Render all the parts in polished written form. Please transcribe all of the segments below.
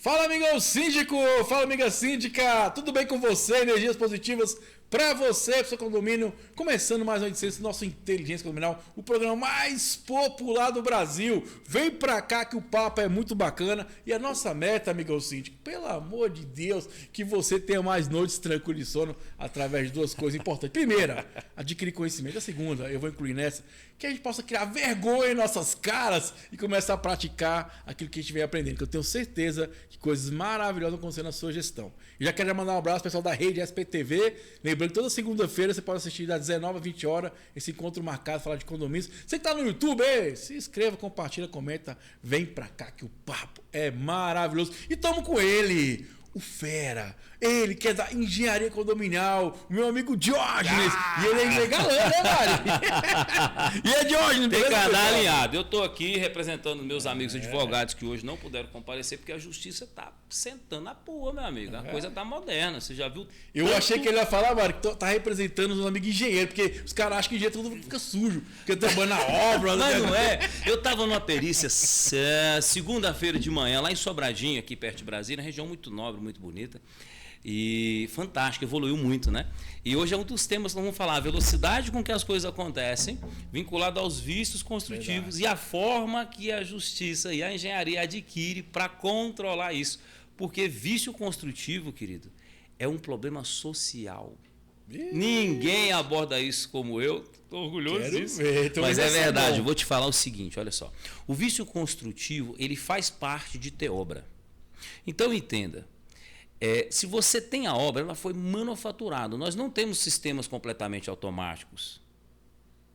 Fala, amigão síndico! Fala, amiga síndica! Tudo bem com você? Energias positivas para você, para o seu condomínio. Começando mais uma edição do nosso Inteligência Condominial, o programa mais popular do Brasil. Vem pra cá que o papo é muito bacana. E a nossa meta, amigão síndico, pelo amor de Deus, que você tenha mais noites tranquilas de sono através de duas coisas importantes. Primeira, adquirir conhecimento. A segunda, eu vou incluir nessa, que a gente possa criar vergonha em nossas caras e começar a praticar aquilo que a gente vem aprendendo. Que eu tenho certeza que coisas maravilhosas vão acontecer na sua gestão. E já quero mandar um abraço ao pessoal da rede SPTV. Lembrando que toda segunda-feira você pode assistir das 19 às 20 horas esse encontro marcado, falar de condomínios. Você que está no YouTube, se inscreva, compartilha, comenta. Vem pra cá que o papo é maravilhoso. E estamos com ele, o fera, ele que é da engenharia condominial, o meu amigo Diógenes. E ele é galã, né, Mari? E é Diógenes, tem que andar alinhado. Eu estou aqui representando meus amigos advogados que hoje não puderam comparecer porque a justiça está sentando a pua, meu amigo. A coisa está moderna. Você já viu? Eu achei que ele ia falar, Mari, que tá representando os amigos engenheiros, porque os caras acham que engenheiro tudo fica sujo, porque trabalha na obra. Mas não é. Eu estava numa perícia segunda-feira de manhã, lá em Sobradinho, aqui perto de Brasília, uma região muito nobre, muito bonita e fantástica, evoluiu muito, né? E hoje é um dos temas que nós vamos falar, a velocidade com que as coisas acontecem, vinculado aos vícios construtivos. Verdade. E a forma que a justiça e a engenharia adquire para controlar isso. Porque vício construtivo, querido, é um problema social. Ninguém aborda isso como eu. Estou orgulhoso disso. Mas é verdade, eu vou te falar o seguinte, olha só. O vício construtivo, ele faz parte de ter obra. Então entenda, se você tem a obra, ela foi manufaturada. Nós não temos sistemas completamente automáticos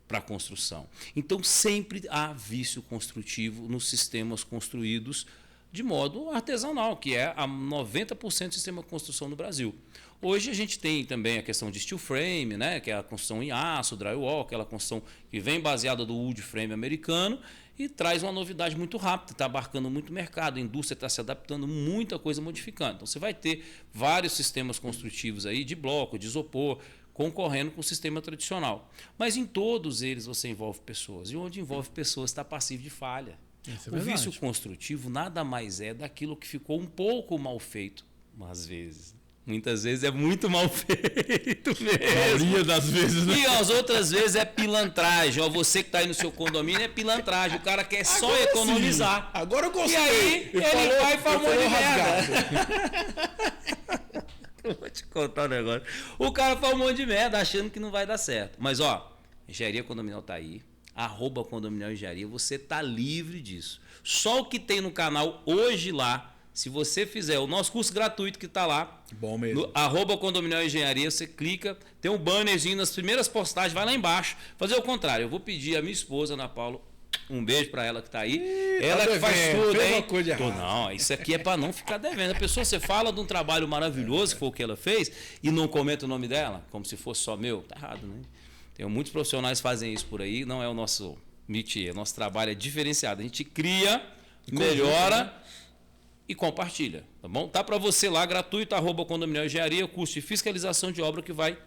para construção. Então sempre há vício construtivo nos sistemas construídos de modo artesanal, que é a 90% do sistema de construção no Brasil. Hoje a gente tem também a questão de steel frame, né, que é a construção em aço, drywall, aquela construção que vem baseada do wood frame americano e traz uma novidade muito rápida, está abarcando muito mercado, a indústria está se adaptando, muita coisa modificando. Então você vai ter vários sistemas construtivos aí de bloco, de isopor, concorrendo com o sistema tradicional. Mas em todos eles você envolve pessoas, e onde envolve pessoas está passivo de falha. O vício construtivo nada mais é daquilo que ficou um pouco mal feito, às vezes. Muitas vezes é muito mal feito mesmo. A maioria das vezes, né? E as outras vezes é pilantragem. Ó, você que está aí no seu condomínio é pilantragem. O cara quer só economizar. Sim. Agora eu gostei. E aí ele vai e faz um monte de merda. Eu vou te contar um negócio. O cara faz um monte de merda achando que não vai dar certo. Mas ó, engenharia condominial está aí. @condominial engenharia, você está livre disso. Só o que tem no canal hoje lá, se você fizer o nosso curso gratuito que está lá, bom mesmo. No @condominial engenharia, você clica, tem um bannerzinho nas primeiras postagens, vai lá embaixo. Fazer o contrário, eu vou pedir a minha esposa, Ana Paula, um beijo para ela que está aí. Ela que faz tudo, hein? Coisa não, isso aqui é para não ficar devendo. A pessoa, você fala de um trabalho maravilhoso, que foi o que ela fez, e não comenta o nome dela, como se fosse só meu, tá errado, né? Tem muitos profissionais que fazem isso por aí, não é o nosso métier, nosso trabalho é diferenciado. A gente cria, melhora e compartilha, tá bom? Tá para você lá, gratuito, @condominial engenharia, curso de fiscalização de obra que vai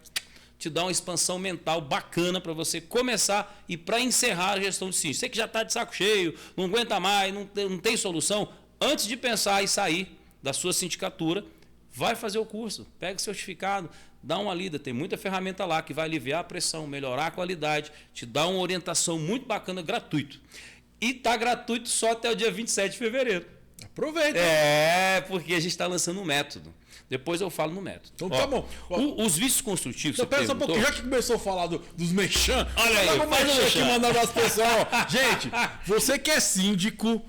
te dar uma expansão mental bacana para você começar e para encerrar a gestão de síndico. Você que já está de saco cheio, não aguenta mais, não tem solução, antes de pensar em sair da sua sindicatura, vai fazer o curso, pega o certificado, dá uma lida, tem muita ferramenta lá que vai aliviar a pressão, melhorar a qualidade, te dá uma orientação muito bacana, gratuito. E está gratuito só até o dia 27 de fevereiro. Aproveita. Porque a gente está lançando um método. Depois eu falo no método. Então tá bom. Os vícios construtivos... Então pensa um pouquinho, já que começou a falar dos mexãs, olha aí, faz o mexã. Mandando as pessoas. Gente, você que é síndico...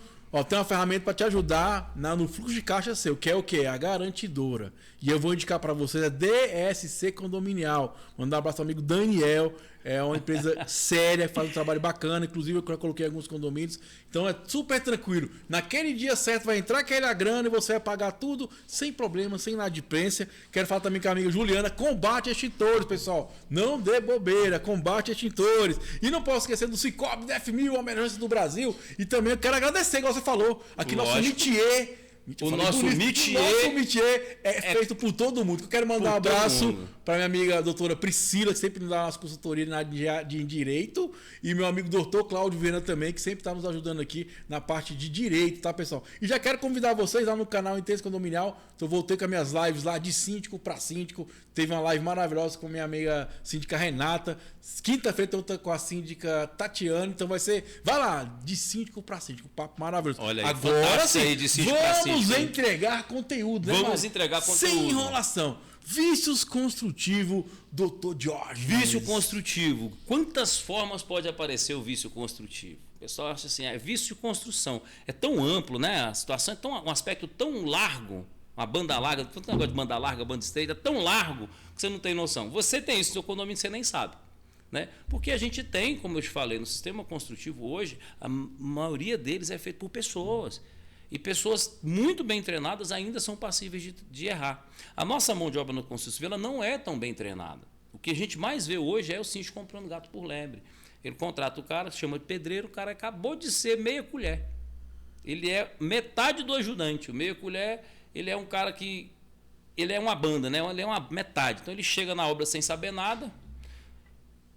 tem uma ferramenta para te ajudar no fluxo de caixa seu, que é o quê? A garantidora. E eu vou indicar para vocês a DSC Condominial. Mandar um abraço ao amigo Daniel. É uma empresa séria, faz um trabalho bacana. Inclusive, eu já coloquei alguns condomínios. Então, é super tranquilo. Naquele dia certo, vai entrar aquela grana e você vai pagar tudo sem problema, sem inadimplência. Quero falar também com a amiga Juliana. Combate extintores, pessoal. Não dê bobeira. Combate extintores. E não posso esquecer do Cicobi, DF1000, a melhor do Brasil. E também eu quero agradecer, igual você falou, aqui nosso luthier O nosso métier é feito por todo mundo. Eu quero mandar um abraço para minha amiga doutora Priscila, que sempre nos dá umas consultorias na área de direito, e meu amigo doutor Cláudio Viana também, que sempre está nos ajudando aqui na parte de direito, tá, pessoal? E já quero convidar vocês lá no canal Intenso Condominial. Eu voltei com as minhas lives lá de síndico para síndico. Teve uma live maravilhosa com minha amiga síndica Renata. Quinta-feira eu tô com a síndica Tatiana. Então vai lá, de síndico para síndico. Papo maravilhoso. Olha aí, agora sim, aí de síndico pra síndico, vamos entregar conteúdo, né, vamos entregar conteúdo. Sem enrolação. Vícios construtivo, Dr. Jorge. Vício construtivo. Quantas formas pode aparecer o vício construtivo? O pessoal acha assim, é vício construção. É tão amplo, né? A situação é um aspecto tão largo, uma banda larga, tanto negócio de banda larga, banda estreita, é tão largo que você não tem noção. Você tem isso no seu condomínio, você nem sabe. Né? Porque a gente tem, como eu te falei, no sistema construtivo hoje, a maioria deles é feito por pessoas. E pessoas muito bem treinadas ainda são passíveis de errar. A nossa mão de obra no construção civil ela não é tão bem treinada. O que a gente mais vê hoje é o síndico comprando gato por lebre. Ele contrata o cara, chama de pedreiro, o cara acabou de ser meia colher. Ele é metade do ajudante. O meia colher, ele é um cara que... Ele é uma banda, né? Ele é uma metade. Então ele chega na obra sem saber nada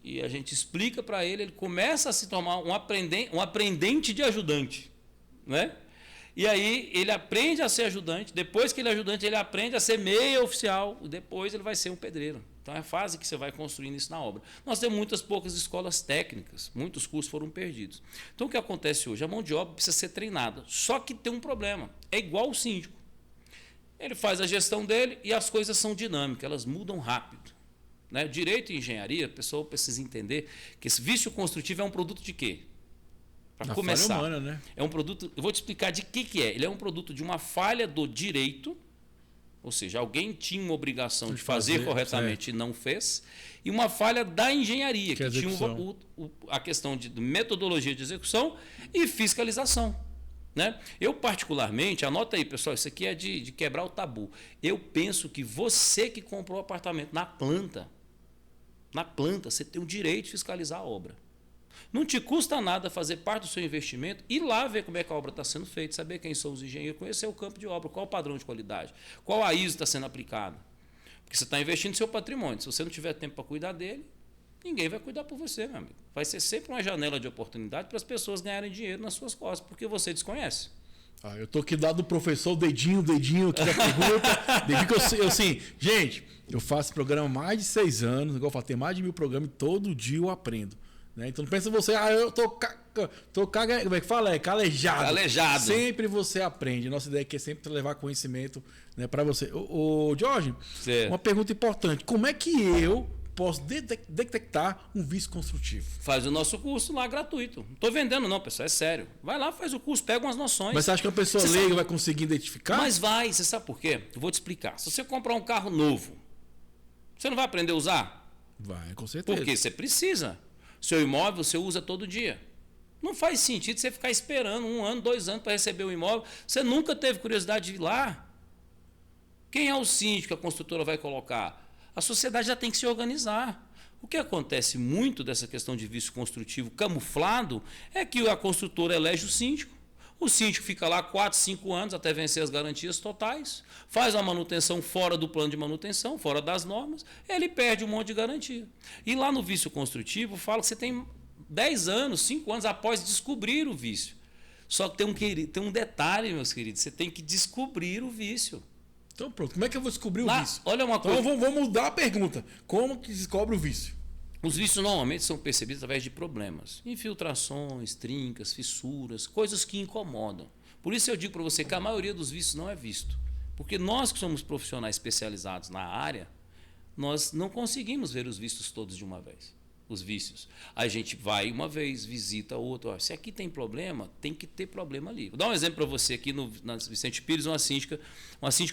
e a gente explica para ele, ele começa a se tornar um aprendente de ajudante, né? E aí ele aprende a ser ajudante, depois que ele é ajudante, ele aprende a ser meia oficial, depois ele vai ser um pedreiro. Então é a fase que você vai construindo isso na obra. Nós temos poucas escolas técnicas, muitos cursos foram perdidos. Então o que acontece hoje? A mão de obra precisa ser treinada, só que tem um problema, é igual o síndico. Ele faz a gestão dele e as coisas são dinâmicas, elas mudam rápido. Né? Direito e engenharia, a pessoa precisa entender que esse vício construtivo é um produto de quê? Para começar, falha humana, né? É um produto, eu vou te explicar de que é. Ele é um produto de uma falha do direito, ou seja, alguém tinha uma obrigação de fazer corretamente e não fez, e uma falha da engenharia, que tinha a questão de metodologia de execução e fiscalização. Né? Eu, particularmente, anota aí, pessoal, isso aqui é de quebrar o tabu. Eu penso que você que comprou o apartamento na planta, você tem o direito de fiscalizar a obra. Não te custa nada fazer parte do seu investimento, ir lá ver como é que a obra está sendo feita, saber quem são os engenheiros, conhecer o campo de obra, qual o padrão de qualidade, qual a ISO está sendo aplicada. Porque você está investindo no seu patrimônio. Se você não tiver tempo para cuidar dele, ninguém vai cuidar por você, meu amigo. Vai ser sempre uma janela de oportunidade para as pessoas ganharem dinheiro nas suas costas, porque você desconhece. Eu estou aqui dado do professor, o dedinho aqui da pergunta. Dedinho que eu assim, gente, eu faço programa há mais de 6 anos, igual eu falo, tem mais de 1000 programas e todo dia eu aprendo. Né? Então não pensa você, eu tô como é que fala? Calejado. Calejado. Sempre você aprende. Nossa ideia aqui é sempre levar conhecimento, né, para você. Ô, Jorge, uma pergunta importante. Como é que eu posso detectar um vício construtivo? Faz o nosso curso lá gratuito. Não estou vendendo não, pessoal, é sério. Vai lá, faz o curso, pega umas noções. Mas você acha que a pessoa leiga vai conseguir identificar? Mas vai, você sabe por quê? Eu vou te explicar. Se você comprar um carro novo, você não vai aprender a usar? Vai, com certeza. Porque você precisa. Seu imóvel você usa todo dia. Não faz sentido você ficar esperando 1 ano, 2 anos para receber o imóvel. Você nunca teve curiosidade de ir lá. Quem é o síndico que a construtora vai colocar? A sociedade já tem que se organizar. O que acontece muito dessa questão de vício construtivo camuflado é que a construtora elege o síndico fica lá 4, 5 anos até vencer as garantias totais, faz a manutenção fora do plano de manutenção, fora das normas, ele perde um monte de garantia. E lá no vício construtivo fala que você tem 10 anos, 5 anos após descobrir o vício. Só que tem um detalhe, meus queridos, você tem que descobrir o vício. Então pronto, como é que eu vou descobrir o vício? Olha uma coisa. Então vamos mudar a pergunta. Como que descobre o vício? Os vícios normalmente são percebidos através de problemas. Infiltrações, trincas, fissuras, coisas que incomodam. Por isso eu digo para você que a maioria dos vícios não é visto. Porque nós que somos profissionais especializados na área, nós não conseguimos ver os vícios todos de uma vez. Os vícios. A gente vai uma vez, visita outra. Se aqui tem problema, tem que ter problema ali. Vou dar um exemplo para você aqui na Vicente Pires, uma síndica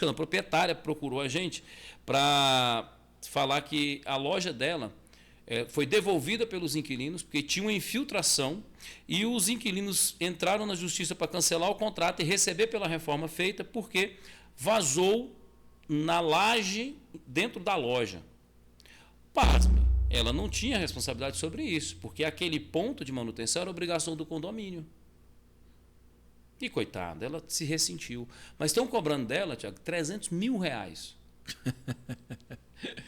não, proprietária procurou a gente para falar que a loja dela foi devolvida pelos inquilinos, porque tinha uma infiltração e os inquilinos entraram na justiça para cancelar o contrato e receber pela reforma feita, porque vazou na laje dentro da loja. Pasme, ela não tinha responsabilidade sobre isso, porque aquele ponto de manutenção era obrigação do condomínio. E coitada, ela se ressentiu. Mas estão cobrando dela, Tiago, R$300 mil.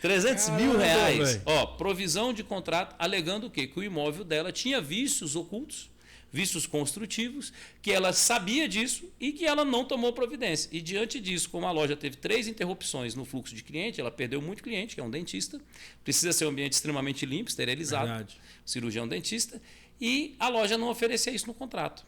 300 mil reais. Véio. Ó, provisão de contrato alegando o quê? Que o imóvel dela tinha vícios ocultos, vícios construtivos, que ela sabia disso e que ela não tomou providência. E diante disso, como a loja teve 3 interrupções no fluxo de cliente, ela perdeu muito cliente, que é um dentista, precisa ser um ambiente extremamente limpo, esterilizado, Verdade. cirurgião dentista, e a loja não oferecia isso no contrato.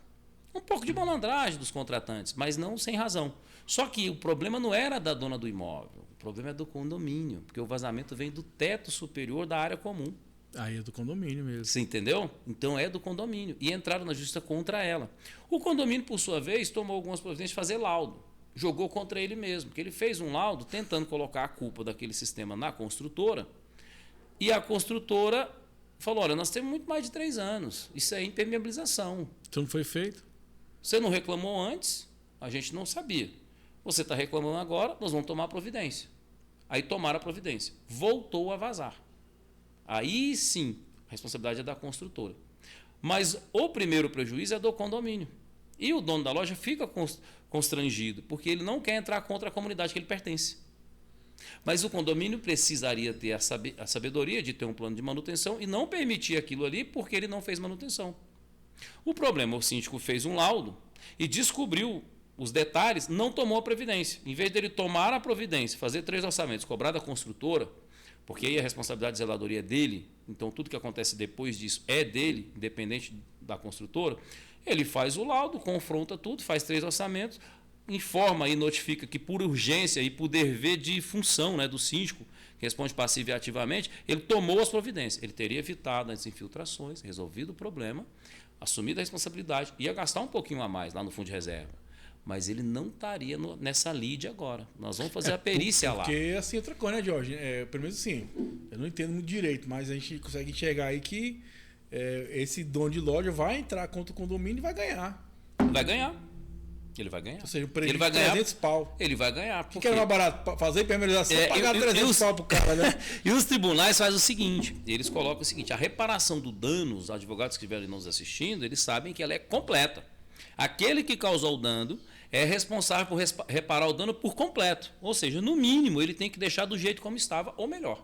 Um pouco de malandragem dos contratantes, mas não sem razão. Só que o problema não era da dona do imóvel, o problema é do condomínio, porque o vazamento vem do teto superior da área comum. Aí é do condomínio mesmo. Você entendeu? Então é do condomínio. E entraram na justiça contra ela. O condomínio, por sua vez, tomou algumas providências de fazer laudo. Jogou contra ele mesmo, porque ele fez um laudo tentando colocar a culpa daquele sistema na construtora. E a construtora falou, olha, nós temos muito mais de 3 anos. Isso é impermeabilização. Então não foi feito? Você não reclamou antes, a gente não sabia. Você está reclamando agora, nós vamos tomar a providência. Aí tomaram a providência. Voltou a vazar. Aí sim, a responsabilidade é da construtora. Mas o primeiro prejuízo é do condomínio. E o dono da loja fica constrangido, porque ele não quer entrar contra a comunidade que ele pertence. Mas o condomínio precisaria ter a sabedoria de ter um plano de manutenção e não permitir aquilo ali porque ele não fez manutenção. O problema, o síndico fez um laudo e descobriu os detalhes, não tomou a providência. Em vez dele tomar a providência, fazer 3 orçamentos, cobrar da construtora, porque aí a responsabilidade de zeladoria é dele, então tudo que acontece depois disso é dele, independente da construtora, ele faz o laudo, confronta tudo, faz 3 orçamentos, informa e notifica que por urgência e por dever de função, né, do síndico, que responde passivo e ativamente, ele tomou as providências. Ele teria evitado as infiltrações, resolvido o problema, assumido a responsabilidade, ia gastar um pouquinho a mais lá no fundo de reserva. Mas ele não estaria nessa lide agora. Nós vamos fazer a perícia lá. Porque assim, outra coisa, né, Jorge? Pelo menos assim, eu não entendo muito direito, mas a gente consegue enxergar aí que esse dono de loja vai entrar contra o condomínio e vai ganhar. Vai ganhar. Ele vai ganhar. Ou seja, o prejuízo ele vai ganhar 300 pau. Ele vai ganhar. O que era mais barato? Fazer impermeabilização, pagar 300 pau pro cara, né? E os tribunais fazem o seguinte, eles colocam o seguinte, a reparação do dano, os advogados que estiverem nos assistindo, eles sabem que ela é completa. Aquele que causou o dano é responsável por reparar o dano por completo. Ou seja, no mínimo, ele tem que deixar do jeito como estava ou melhor.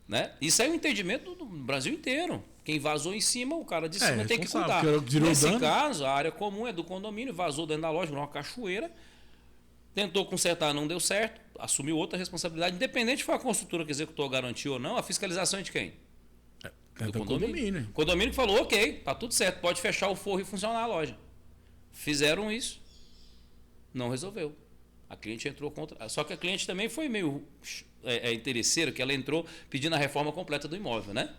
Né? Isso é o entendimento do Brasil inteiro. Quem vazou em cima, o cara de cima tem que cuidar. Nesse caso, a área comum é do condomínio, vazou dentro da loja, virou uma cachoeira, tentou consertar, não deu certo, assumiu outra responsabilidade, independente se foi a construtora que executou a garantia ou não, a fiscalização é de quem? Do condomínio. O condomínio que falou, ok, tá tudo certo, pode fechar o forro e funcionar a loja. Fizeram isso, não resolveu. A cliente entrou contra. Só que a cliente também foi meio interesseira, que ela entrou pedindo a reforma completa do imóvel, né?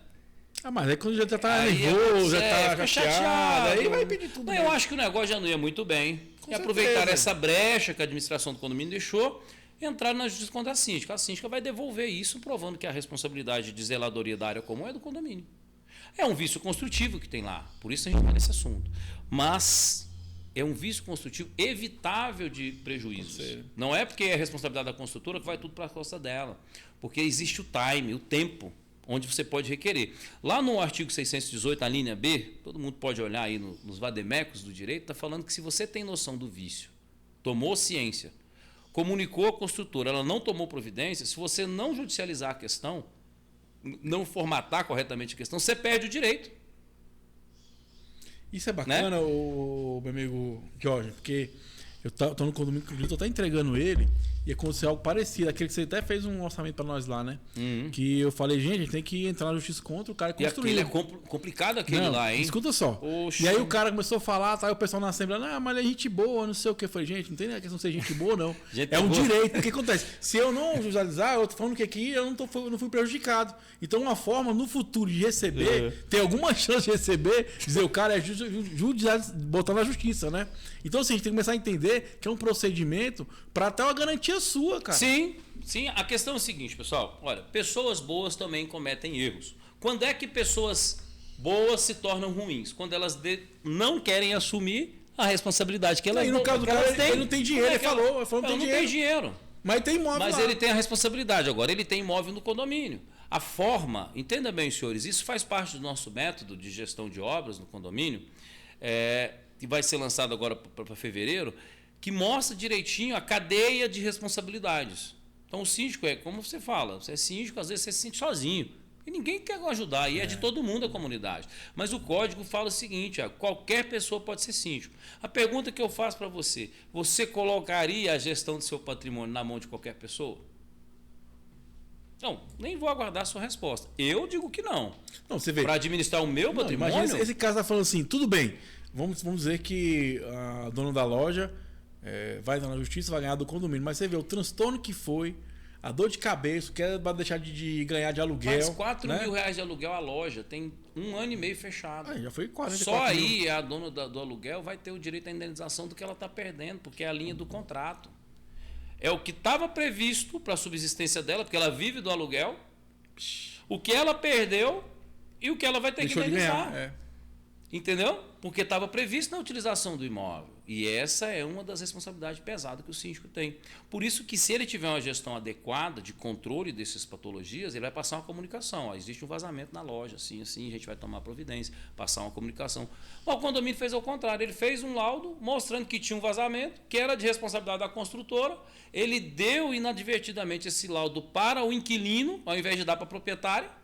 Ah, mas aí quando já tá nervoso, já tá chateado, aí vai pedir tudo. Não, eu acho que o negócio já não ia muito bem. E aproveitar essa brecha que a administração do condomínio deixou, entrar na justiça contra a síndica. A síndica vai devolver isso, provando que a responsabilidade de zeladoria da área comum é do condomínio. É um vício construtivo que tem lá, por isso a gente está nesse assunto. Mas é um vício construtivo evitável de prejuízos. Não é porque é responsabilidade da construtora que vai tudo para a costa dela. Porque existe o time, o tempo, onde você pode requerer. Lá no artigo 618, a linha B, todo mundo pode olhar aí nos vademecums do direito, está falando que se você tem noção do vício, tomou ciência, comunicou à construtora, ela não tomou providência, se você não judicializar a questão, não formatar corretamente a questão, você perde o direito. Isso é bacana, né? Meu amigo Jorge, porque eu tô no condomínio que eu tô até entregando ele e aconteceu algo parecido. Aquele que você até fez um orçamento para nós lá, né? Que eu falei, gente, a gente tem que entrar na justiça contra o cara que construiu. E é complicado aquele lá, hein? Escuta só. Oxi. E aí o cara começou a falar, tá? Aí o pessoal na Assembleia, não, mas ele é gente boa, não sei o que. Eu falei, gente, não tem questão de ser gente boa, não. É um direito. O que acontece? Se eu não judicializar, eu tô falando que aqui eu não fui prejudicado. Então, uma forma no futuro de receber, ter alguma chance de receber, dizer o cara é botar na justiça, né? Então, assim, a gente tem que começar a entender que é um procedimento para ter uma garantia sua, cara. Sim. A questão é o seguinte, pessoal. Olha, pessoas boas também cometem erros. Quando é que pessoas boas se tornam ruins? Quando elas não querem assumir a responsabilidade que elas têm. E no caso do cara, ele não tem dinheiro, ele falou não tem dinheiro. Mas tem imóvel Mas lá. ele tem a responsabilidade. Agora, ele tem imóvel no condomínio. A forma, entenda bem, senhores, isso faz parte do nosso método de gestão de obras no condomínio. que vai ser lançado agora para fevereiro, que mostra direitinho a cadeia de responsabilidades. Então, o síndico é, como você fala, você é síndico, às vezes você se sente sozinho. E ninguém quer ajudar, e é de todo mundo a comunidade. Mas o código fala o seguinte, qualquer pessoa pode ser síndico. A pergunta que eu faço para você, você colocaria a gestão do seu patrimônio na mão de qualquer pessoa? Não, nem vou aguardar a sua resposta. Eu digo que não. Não, você vê. Para administrar o meu patrimônio... Imagina esse caso está falando assim, tudo bem, vamos dizer que a dona da loja vai na justiça, vai ganhar do condomínio, mas você vê o transtorno que foi, a dor de cabeça, quer deixar de ganhar de aluguel. Mas 4 mil reais de aluguel a loja, tem 1 ano e meio fechado. Já foi 44 Só aí mil. a dona do aluguel vai ter o direito à indenização do que ela está perdendo, porque é a linha do contrato. É o que estava previsto para a subsistência dela, porque ela vive do aluguel, o que ela perdeu e o que ela vai ter Deixou que indenizar. de ganhar. Entendeu? Porque estava previsto na utilização do imóvel. E essa é uma das responsabilidades pesadas que o síndico tem. Por isso que, se ele tiver uma gestão adequada de controle dessas patologias, ele vai passar uma comunicação. Ó, existe um vazamento na loja, assim, a gente vai tomar providência, passar uma comunicação. O condomínio fez ao contrário. Ele fez um laudo mostrando que tinha um vazamento, que era de responsabilidade da construtora. Ele deu inadvertidamente esse laudo para o inquilino, ao invés de dar para a proprietária.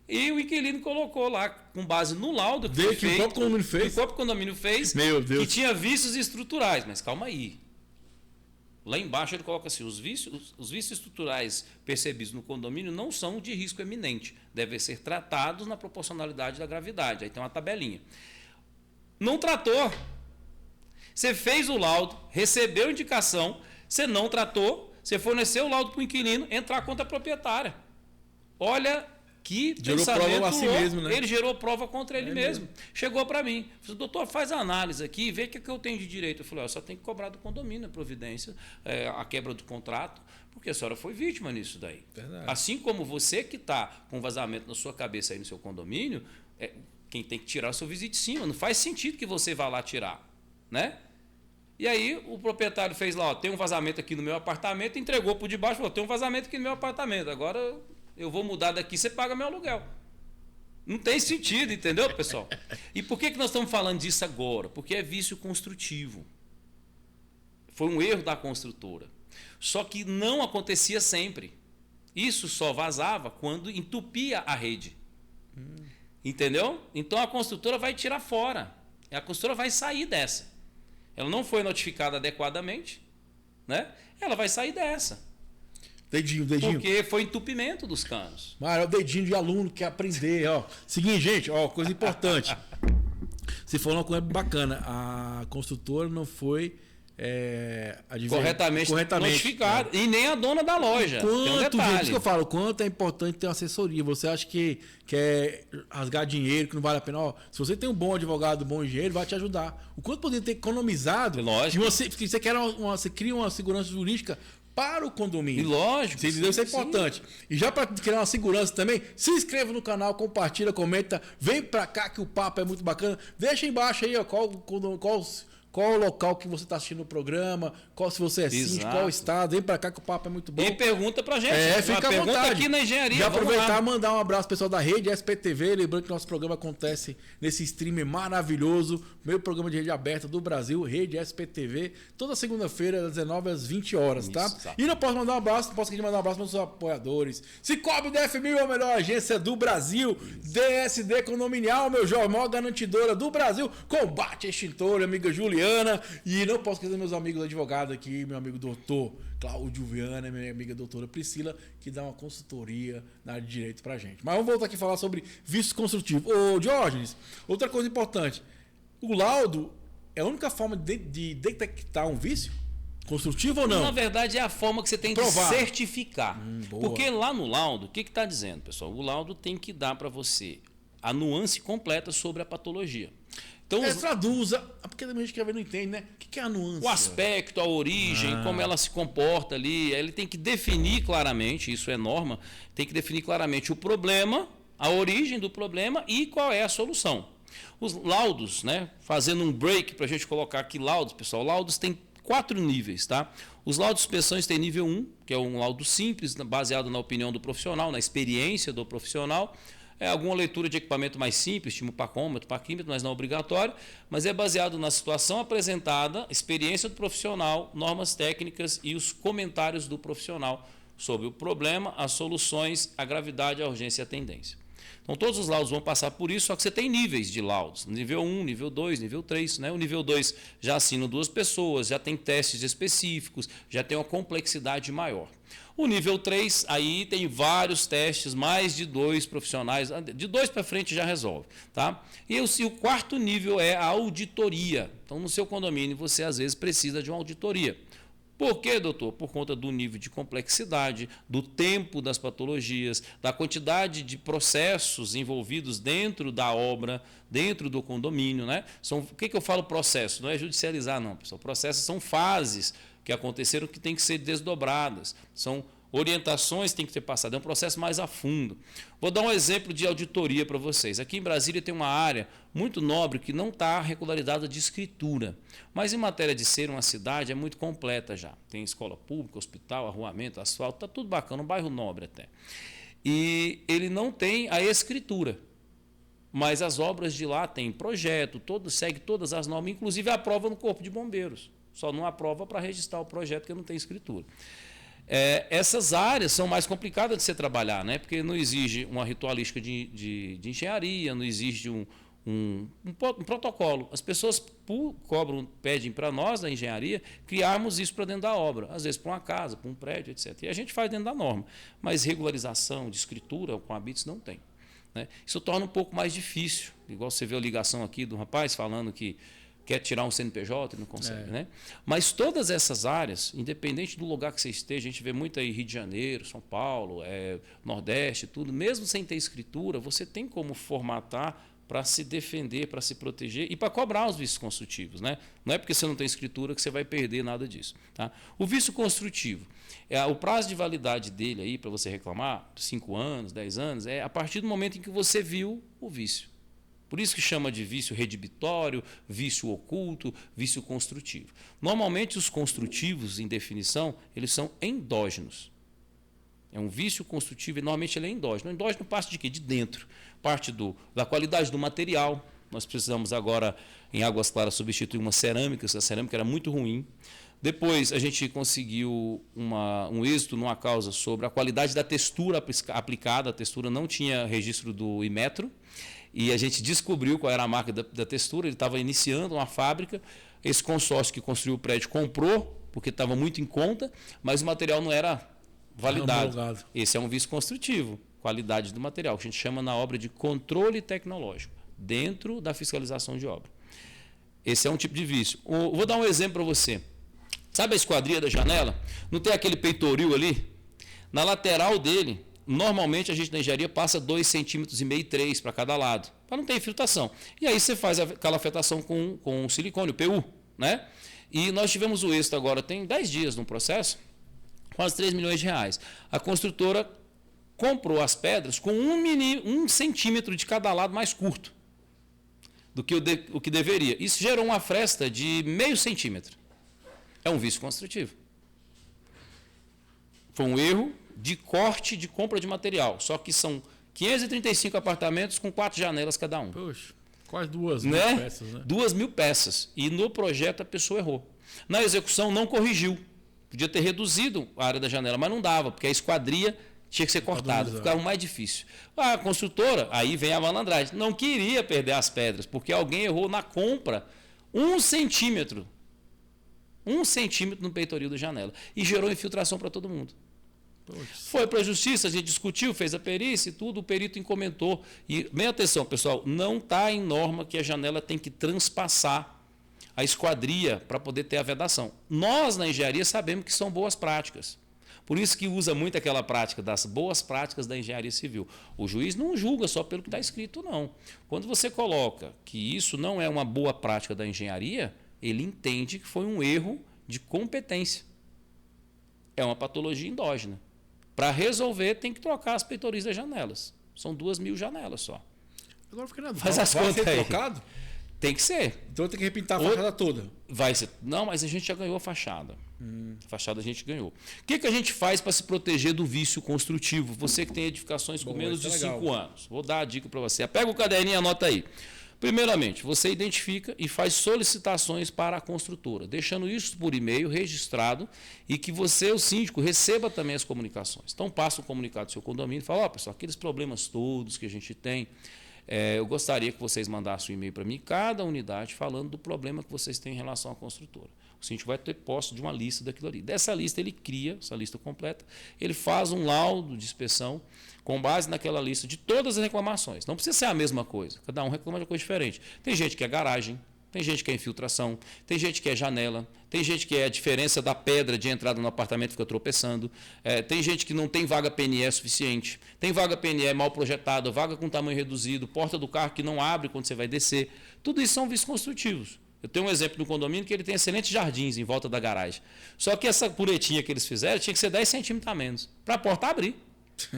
E o inquilino colocou lá, com base no laudo que foi feito, o próprio condomínio fez. o próprio condomínio fez, Meu Deus. que tinha vícios estruturais. Mas calma aí. Lá embaixo ele coloca assim, os vícios estruturais percebidos no condomínio não são de risco eminente. Devem ser tratados na proporcionalidade da gravidade. Aí tem uma tabelinha. Não tratou. Você fez o laudo, recebeu indicação, você não tratou, você forneceu o laudo para o inquilino, entrar contra a proprietária. Olha... Que gerou pensamento prova a si louco. mesmo, né? Ele gerou prova contra ele mesmo. Chegou para mim, falou, doutor, faz a análise aqui e vê o que eu tenho de direito. Eu falei, só tem que cobrar do condomínio a providência, a quebra do contrato, porque a senhora foi vítima nisso daí. Verdade. Assim como você que está com vazamento na sua cabeça aí no seu condomínio, quem tem que tirar é o seu vizinho de cima. Não faz sentido que você vá lá tirar, né? E aí o proprietário fez lá, tem um vazamento aqui no meu apartamento, entregou por debaixo, falou, tem um vazamento aqui no meu apartamento, agora... eu vou mudar daqui, você paga meu aluguel. Não tem sentido, entendeu, pessoal? E por que nós estamos falando disso agora? Porque é vício construtivo. Foi um erro da construtora. Só que não acontecia sempre. Isso só vazava quando entupia a rede. Entendeu? Então a construtora vai tirar fora. A construtora vai sair dessa. Ela não foi notificada adequadamente, né? Ela vai sair dessa. Dedinho. Porque foi entupimento dos canos. Mário, é o dedinho de aluno que quer aprender, ó. Seguinte, gente, ó, coisa importante. Você falou uma coisa bacana. A construtora não foi corretamente notificada. E nem a dona da loja. Quanto, tem um detalhe. gente, isso que eu falo, quanto é importante ter uma assessoria. Você acha que quer rasgar dinheiro, que não vale a pena? Ó, se você tem um bom advogado, um bom engenheiro, vai te ajudar. O quanto poderia ter economizado? Lógico. Você quer você cria uma segurança jurídica para o condomínio. E lógico. Você entendeu? Isso é importante. E já para criar uma segurança também, se inscreva no canal, compartilha, comenta, vem para cá que o papo é muito bacana. Deixa embaixo aí, ó, qual o local que você está assistindo o programa, se você é síndico, qual o estado, vem para cá que o papo é muito bom. E pergunta pra gente. Fica à pergunta vontade. Aqui na engenharia. Já aproveitar e mandar um abraço pessoal da Rede SPTV, lembrando que nosso programa acontece nesse stream maravilhoso, primeiro programa de rede aberta do Brasil, Rede SPTV, toda segunda-feira, das 19 às 20 horas, tá? Exato. E não posso mandar um abraço, não posso aqui mandar um abraço para os apoiadores. Cicobi DF1000 é a melhor agência do Brasil, DSD Condominial, meu jovem, maior garantidora do Brasil, Combate Extintor, amiga Juliana, e não posso esquecer meus amigos advogados aqui, meu amigo doutor Cláudio Viana, minha amiga doutora Priscila, que dá uma consultoria na área de direito pra gente. Mas vamos voltar aqui a falar sobre vício construtivo. Ô, Diógenes, outra coisa importante, o laudo é a única forma de detectar um vício construtivo ou não? Na verdade, é a forma que você tem provar. De certificar. Porque lá no laudo, o que está dizendo, pessoal? O laudo tem que dar para você a nuance completa sobre a patologia. Então, traduza, porque tem gente que não entende, né? O que é a nuance? O aspecto, a origem, como ela se comporta ali, ele tem que definir claramente, isso é norma, tem que definir claramente o problema, a origem do problema e qual é a solução. Os laudos, né? Fazendo um break para a gente colocar aqui laudos, pessoal, laudos tem 4 níveis, tá? Os laudos de suspensões tem nível 1, que é um laudo simples, baseado na opinião do profissional, na experiência do profissional. alguma leitura de equipamento mais simples, tipo parcômetro, parquímetro, mas não obrigatório, mas é baseado na situação apresentada, experiência do profissional, normas técnicas e os comentários do profissional sobre o problema, as soluções, a gravidade, a urgência e a tendência. Então, todos os laudos vão passar por isso, só que você tem níveis de laudos. Nível 1, nível 2, nível 3. Né? O nível 2 já assinam 2 pessoas, já tem testes específicos, já tem uma complexidade maior. O nível 3, aí tem vários testes, mais de 2 profissionais, de 2 para frente já resolve. Tá? E o quarto nível é a auditoria. Então, no seu condomínio, você às vezes precisa de uma auditoria. Por quê, doutor? Por conta do nível de complexidade, do tempo das patologias, da quantidade de processos envolvidos dentro da obra, dentro do condomínio. Né? O que eu falo processo? Não é judicializar, não, pessoal. Processos são fases que aconteceram que têm que ser desdobradas. São orientações que têm que ser passadas. É um processo mais a fundo. Vou dar um exemplo de auditoria para vocês. Aqui em Brasília tem uma área muito nobre que não está regularizada de escritura. Mas em matéria de ser uma cidade é muito completa já. Tem escola pública, hospital, arruamento, asfalto, está tudo bacana, um bairro nobre até. E ele não tem a escritura. Mas as obras de lá têm projeto, segue todas as normas, inclusive aprova no Corpo de Bombeiros. Só não aprova para registrar o projeto porque não tem escritura. Essas áreas são mais complicadas de se trabalhar, né? Porque não exige uma ritualística de engenharia, não exige um protocolo. As pessoas pedem para nós, da engenharia, criarmos isso para dentro da obra, às vezes para uma casa, para um prédio, etc. E a gente faz dentro da norma, mas regularização de escritura com habites não tem. Né? Isso torna um pouco mais difícil, igual você vê a ligação aqui do rapaz falando que quer tirar um CNPJ e não consegue. Né? Mas todas essas áreas, independente do lugar que você esteja, a gente vê muito aí Rio de Janeiro, São Paulo, Nordeste, tudo, mesmo sem ter escritura, você tem como formatar para se defender, para se proteger e para cobrar os vícios construtivos. Né? Não é porque você não tem escritura que você vai perder nada disso. Tá? O vício construtivo, o prazo de validade dele aí para você reclamar, 5 anos, 10 anos, é a partir do momento em que você viu o vício. Por isso que chama de vício redibitório, vício oculto, vício construtivo. Normalmente os construtivos, em definição, eles são endógenos. É um vício construtivo e normalmente ele é endógeno. O endógeno parte de quê? De dentro. Parte da qualidade do material. Nós precisamos agora, em Águas Claras, substituir uma cerâmica. Essa cerâmica era muito ruim. Depois a gente conseguiu um êxito numa causa sobre a qualidade da textura aplicada. A textura não tinha registro do Inmetro. E a gente descobriu qual era a marca da textura. Ele estava iniciando uma fábrica. Esse consórcio que construiu o prédio comprou, porque estava muito em conta, mas o material não era validado. Esse é um vício construtivo, qualidade do material, que a gente chama na obra de controle tecnológico, dentro da fiscalização de obra. Esse é um tipo de vício. Vou dar um exemplo para você. Sabe a esquadria da janela? Não tem aquele peitoril ali? Na lateral dele, normalmente a gente na engenharia passa 2,5 centímetros e 3 para cada lado, para não ter infiltração. E aí você faz aquela afetação com silicone, o PU. Né? E nós tivemos o êxito agora, tem 10 dias no processo, quase 3 milhões de reais. A construtora comprou as pedras com 1 centímetro de cada lado mais curto do que o que deveria. Isso gerou uma fresta de 0,5 centímetro. É um vício construtivo. Foi um erro de corte de compra de material. Só que são 535 apartamentos com 4 janelas cada um. Poxa, quase 2.000 peças, né? 2.000 peças. E no projeto a pessoa errou. Na execução não corrigiu. Podia ter reduzido a área da janela, mas não dava, porque a esquadria tinha que ser cortada, ficava mais difícil. A construtora, aí vem a malandragem, não queria perder as pedras, porque alguém errou na compra 1 centímetro. 1 centímetro no peitoril da janela. E gerou infiltração para todo mundo. Poxa. Foi para a justiça, a gente discutiu, fez a perícia e tudo, o perito incomentou. E, bem atenção, pessoal, não está em norma que a janela tem que transpassar a esquadria para poder ter a vedação. Nós, na engenharia, sabemos que são boas práticas. Por isso que usa muito aquela prática das boas práticas da engenharia civil. O juiz não julga só pelo que está escrito, não. Quando você coloca que isso não é uma boa prática da engenharia, ele entende que foi um erro de competência. É uma patologia endógena. Para resolver, tem que trocar as peitoris das janelas. São 2.000 janelas só. Agora fica na Faz as contas aí. Trocado? Tem que ser. Então tem que repintar a fachada toda. Vai ser. Não, mas a gente já ganhou a fachada. A fachada a gente ganhou. O que a gente faz para se proteger do vício construtivo? Você que tem edificações com menos de 5 anos. Vou dar a dica para você. Pega o caderninho e anota aí. Primeiramente, você identifica e faz solicitações para a construtora, deixando isso por e-mail registrado e que você, o síndico, receba também as comunicações. Então, passa o comunicado do seu condomínio e fala, pessoal, aqueles problemas todos que a gente tem, eu gostaria que vocês mandassem um e-mail para mim, cada unidade, falando do problema que vocês têm em relação à construtora. O síndico vai ter posse de uma lista daquilo ali. Dessa lista, ele cria, essa lista completa, ele faz um laudo de inspeção com base naquela lista de todas as reclamações. Não precisa ser a mesma coisa, cada um reclama de coisa diferente. Tem gente que é garagem, tem gente que é infiltração, tem gente que é janela, tem gente que é a diferença da pedra de entrada no apartamento fica tropeçando, tem gente que não tem vaga PNE suficiente, tem vaga PNE mal projetada, vaga com tamanho reduzido, porta do carro que não abre quando você vai descer. Tudo isso são vícios construtivos. Eu tenho um exemplo no condomínio que ele tem excelentes jardins em volta da garagem. Só que essa puretinha que eles fizeram tinha que ser 10 centímetros a menos, para a porta abrir.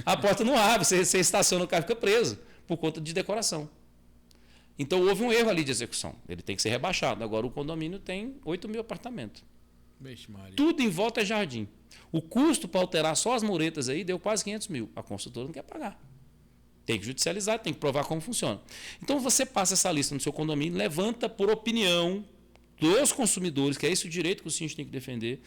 A porta não abre, você estaciona o carro e fica preso, por conta de decoração. Então houve um erro ali de execução. Ele tem que ser rebaixado. Agora o condomínio tem 8.000 apartamentos. Tudo em volta é jardim. O custo para alterar só as muretas aí deu quase 500 mil. A construtora não quer pagar. Tem que judicializar, tem que provar como funciona. Então você passa essa lista no seu condomínio, levanta por opinião dos consumidores, que é esse o direito que o síndico tem que defender,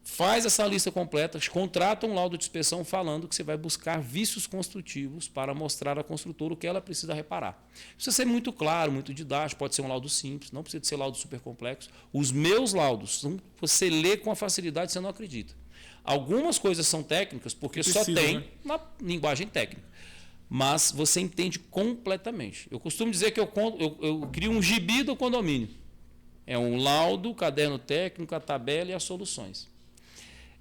faz essa lista completa, contrata um laudo de inspeção falando que você vai buscar vícios construtivos para mostrar à construtora o que ela precisa reparar. Precisa ser muito claro, muito didático, pode ser um laudo simples, não precisa ser laudo super complexo. Os meus laudos, você lê com a facilidade, você não acredita. Algumas coisas são técnicas, porque só tem na linguagem técnica. Mas você entende completamente. Eu costumo dizer que eu crio um gibi do condomínio. É um laudo, caderno técnico, a tabela e as soluções.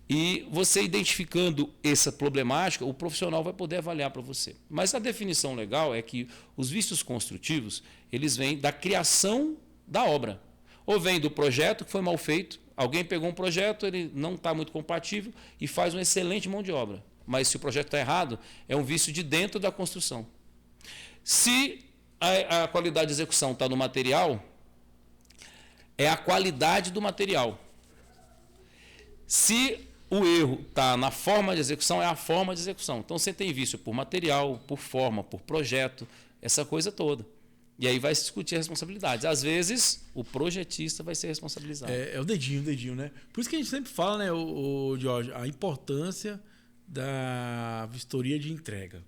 E você identificando essa problemática, o profissional vai poder avaliar para você. Mas a definição legal é que os vícios construtivos, eles vêm da criação da obra. Ou vem do projeto que foi mal feito, alguém pegou um projeto, ele não está muito compatível e faz uma excelente mão de obra. Mas se o projeto está errado, é um vício de dentro da construção. Se a qualidade de execução está no material, é a qualidade do material. Se o erro está na forma de execução, é a forma de execução. Então você tem vício por material, por forma, por projeto, essa coisa toda. E aí vai se discutir as responsabilidades. Às vezes, o projetista vai ser responsabilizado. É o dedinho, né? Por isso que a gente sempre fala, né, o Jorge, a importância da vistoria de entrega.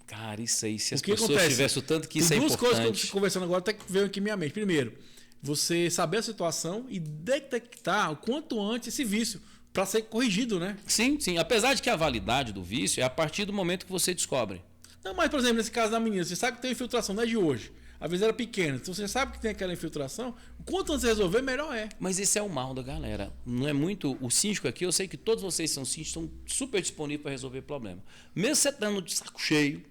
Cara, isso aí, se as pessoas tivessem o tanto que isso é importante. Duas coisas que eu estou conversando agora, até que veio aqui na minha mente. Primeiro, você saber a situação e detectar o quanto antes esse vício, para ser corrigido, né? Sim, sim. Apesar de que a validade do vício é a partir do momento que você descobre. Não, mas, por exemplo, nesse caso da menina, você sabe que tem infiltração, não é de hoje. Às vezes era pequena. Então você sabe que tem aquela infiltração, quanto antes resolver, melhor é. Mas esse é o mal da galera. Não é muito. O síndico aqui, eu sei que todos vocês são síndicos, estão super disponíveis para resolver problema. Mesmo você estando de saco cheio,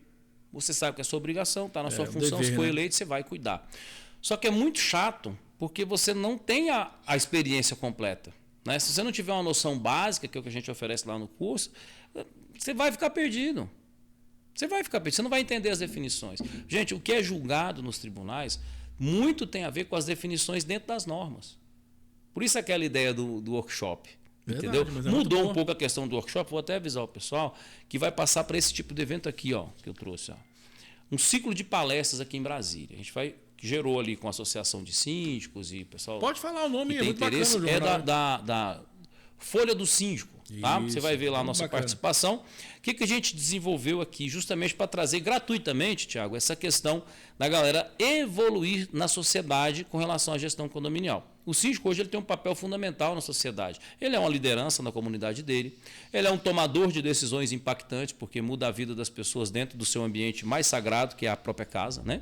você sabe que é sua obrigação, está na sua função, dever, se for eleito, você vai cuidar. Só que é muito chato, porque você não tem a experiência completa. Né? Se você não tiver uma noção básica, que é o que a gente oferece lá no curso, você vai ficar perdido. Você vai ficar perdido, você não vai entender as definições. Gente, o que é julgado nos tribunais, muito tem a ver com as definições dentro das normas. Por isso aquela ideia do workshop. Verdade, entendeu? Mudou um pouco a questão do workshop, vou até avisar o pessoal que vai passar para esse tipo de evento aqui, ó, que eu trouxe. Ó. Um ciclo de palestras aqui em Brasília. A gente gerou ali com a Associação de Síndicos e o pessoal. Pode falar o nome, que tem interesse, bacana, da Folha do Síndico. Tá? Você vai ver lá a nossa participação. O que a gente desenvolveu aqui, justamente para trazer gratuitamente, Tiago, essa questão da galera evoluir na sociedade com relação à gestão condominial. O síndico hoje ele tem um papel fundamental na sociedade. Ele é uma liderança na comunidade dele, ele é um tomador de decisões impactantes, porque muda a vida das pessoas dentro do seu ambiente mais sagrado, que é a própria casa, né?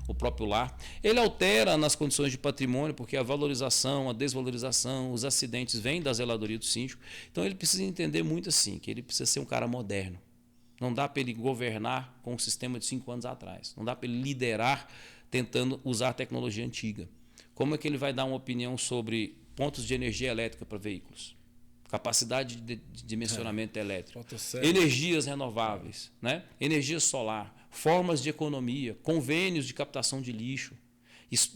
O próprio lar. Ele altera nas condições de patrimônio, porque a valorização, a desvalorização, os acidentes vêm da zeladoria do síndico. Então ele precisa entender muito assim, que ele precisa ser um cara moderno. Não dá para ele governar com um sistema de 5 anos atrás. Não dá para ele liderar tentando usar a tecnologia antiga. Como é que ele vai dar uma opinião sobre pontos de energia elétrica para veículos? Capacidade de dimensionamento elétrico, energias renováveis, né? Energia solar, formas de economia, convênios de captação de lixo.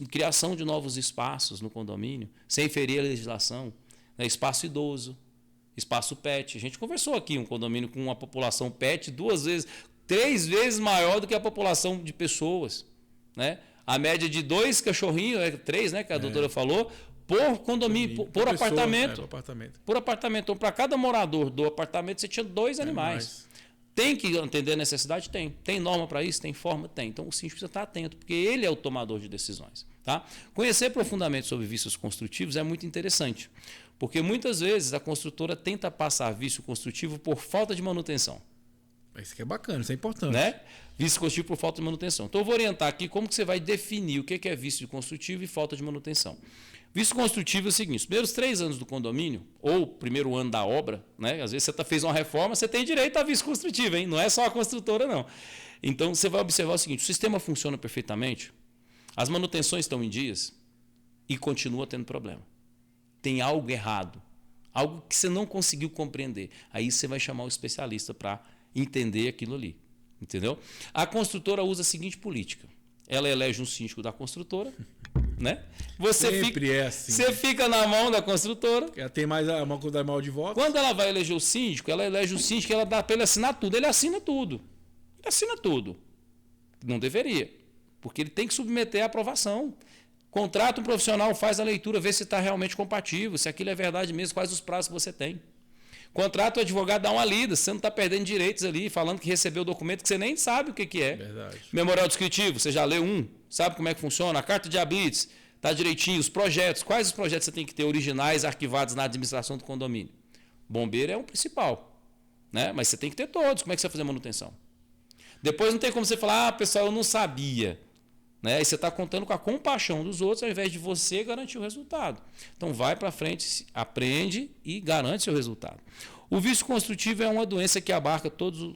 criação de novos espaços no condomínio, sem ferir a legislação, né? Espaço idoso, espaço pet. A gente conversou aqui, um condomínio com uma população pet 3 vezes maior do que a população de pessoas, né? A média de 2 cachorrinhos, 3, né, que a doutora falou, por condomínio, por apartamento. Por apartamento. Então, para cada morador do apartamento, você tinha 2 animais. Tem que atender a necessidade? Tem. Tem norma para isso? Tem forma? Tem. Então, o síndico precisa estar atento, porque ele é o tomador de decisões. Tá? Conhecer profundamente sobre vícios construtivos é muito interessante, porque muitas vezes a construtora tenta passar vício construtivo por falta de manutenção. Isso que é bacana, isso é importante. Né? Vício construtivo por falta de manutenção. Então, eu vou orientar aqui como que você vai definir o que é vício construtivo e falta de manutenção. Vício construtivo é o seguinte: os primeiros 3 anos do condomínio, ou primeiro ano da obra, né? Às vezes você fez uma reforma, você tem direito a vício construtivo, hein? Não é só a construtora, não. Então, você vai observar o seguinte: o sistema funciona perfeitamente, as manutenções estão em dias e continua tendo problema. Tem algo errado, algo que você não conseguiu compreender. Aí você vai chamar o especialista para entender aquilo ali. Entendeu? A construtora usa a seguinte política: ela elege um síndico da construtora, né? Você fica na mão da construtora. Ela tem mais a mão da mão de voto. Quando ela vai eleger o síndico, ela elege o síndico, ela dá para ele assinar tudo. Ele assina tudo. Ele assina tudo. Não deveria, porque ele tem que submeter à aprovação. Contrata um profissional, faz a leitura, vê se está realmente compatível, se aquilo é verdade mesmo, quais os prazos que você tem. Contrata o advogado, dá uma lida, você não está perdendo direitos ali, falando que recebeu o documento que você nem sabe o que é. Verdade. Memorial descritivo, você já leu sabe como é que funciona, a carta de habites, está direitinho, os projetos, quais os projetos você tem que ter originais, arquivados na administração do condomínio. Bombeiro é o principal, né? Mas você tem que ter todos, como é que você vai fazer a manutenção? Depois não tem como você falar, pessoal, eu não sabia. Né? E você está contando com a compaixão dos outros ao invés de você garantir o resultado. Então vai para frente, aprende e garante seu resultado. O vício construtivo é uma doença que abarca todos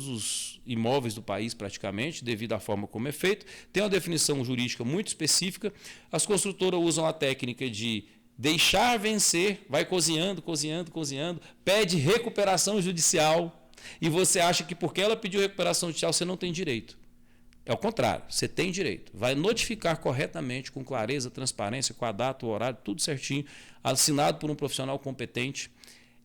os imóveis do país praticamente, devido à forma como é feito. Tem uma definição jurídica muito específica. As construtoras usam a técnica de deixar vencer, vai cozinhando, pede recuperação judicial e você acha que porque ela pediu recuperação judicial você não tem direito. É o contrário, você tem direito. Vai notificar corretamente, com clareza, transparência, com a data, o horário, tudo certinho, assinado por um profissional competente,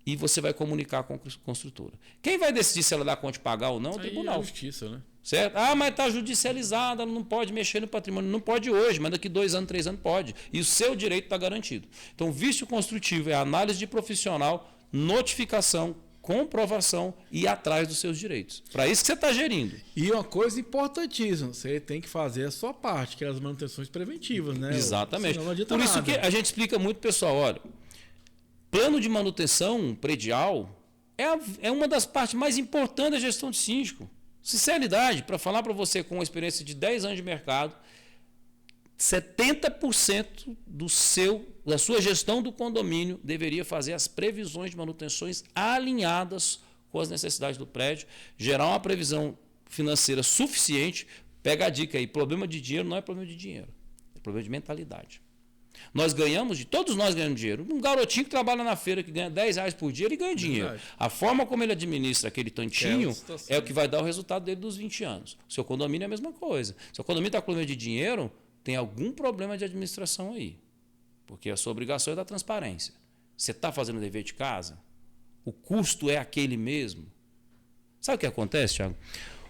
e você vai comunicar com a construtora. Quem vai decidir se ela dá conta de pagar ou não? É o tribunal. É a justiça, né? Certo? Ah, mas está judicializada, ela não pode mexer no patrimônio. Não pode hoje, mas daqui 2 anos, 3 anos pode. E o seu direito está garantido. Então, vício construtivo é a análise de profissional, notificação, comprovação e ir atrás dos seus direitos. Para isso que você está gerindo. E uma coisa importantíssima, você tem que fazer a sua parte, que é as manutenções preventivas, né? Exatamente. Não adianta Por isso nada. que a gente explica muito, pessoal, olha, plano de manutenção predial é uma das partes mais importantes da gestão de síndico. Sinceridade, para falar para você com uma experiência de 10 anos de mercado, 70% da sua gestão do condomínio deveria fazer as previsões de manutenções alinhadas com as necessidades do prédio, gerar uma previsão financeira suficiente. Pega a dica aí, problema de dinheiro não é problema de dinheiro, é problema de mentalidade. Todos nós ganhamos dinheiro. Um garotinho que trabalha na feira que ganha R$10 por dia, ele ganha dinheiro. Verdade. A forma como ele administra aquele tantinho é o que vai dar o resultado dele dos 20 anos. O seu condomínio é a mesma coisa. Se o condomínio está com problema de dinheiro, tem algum problema de administração aí. Porque a sua obrigação é da transparência. Você está fazendo o dever de casa? O custo é aquele mesmo? Sabe o que acontece, Thiago?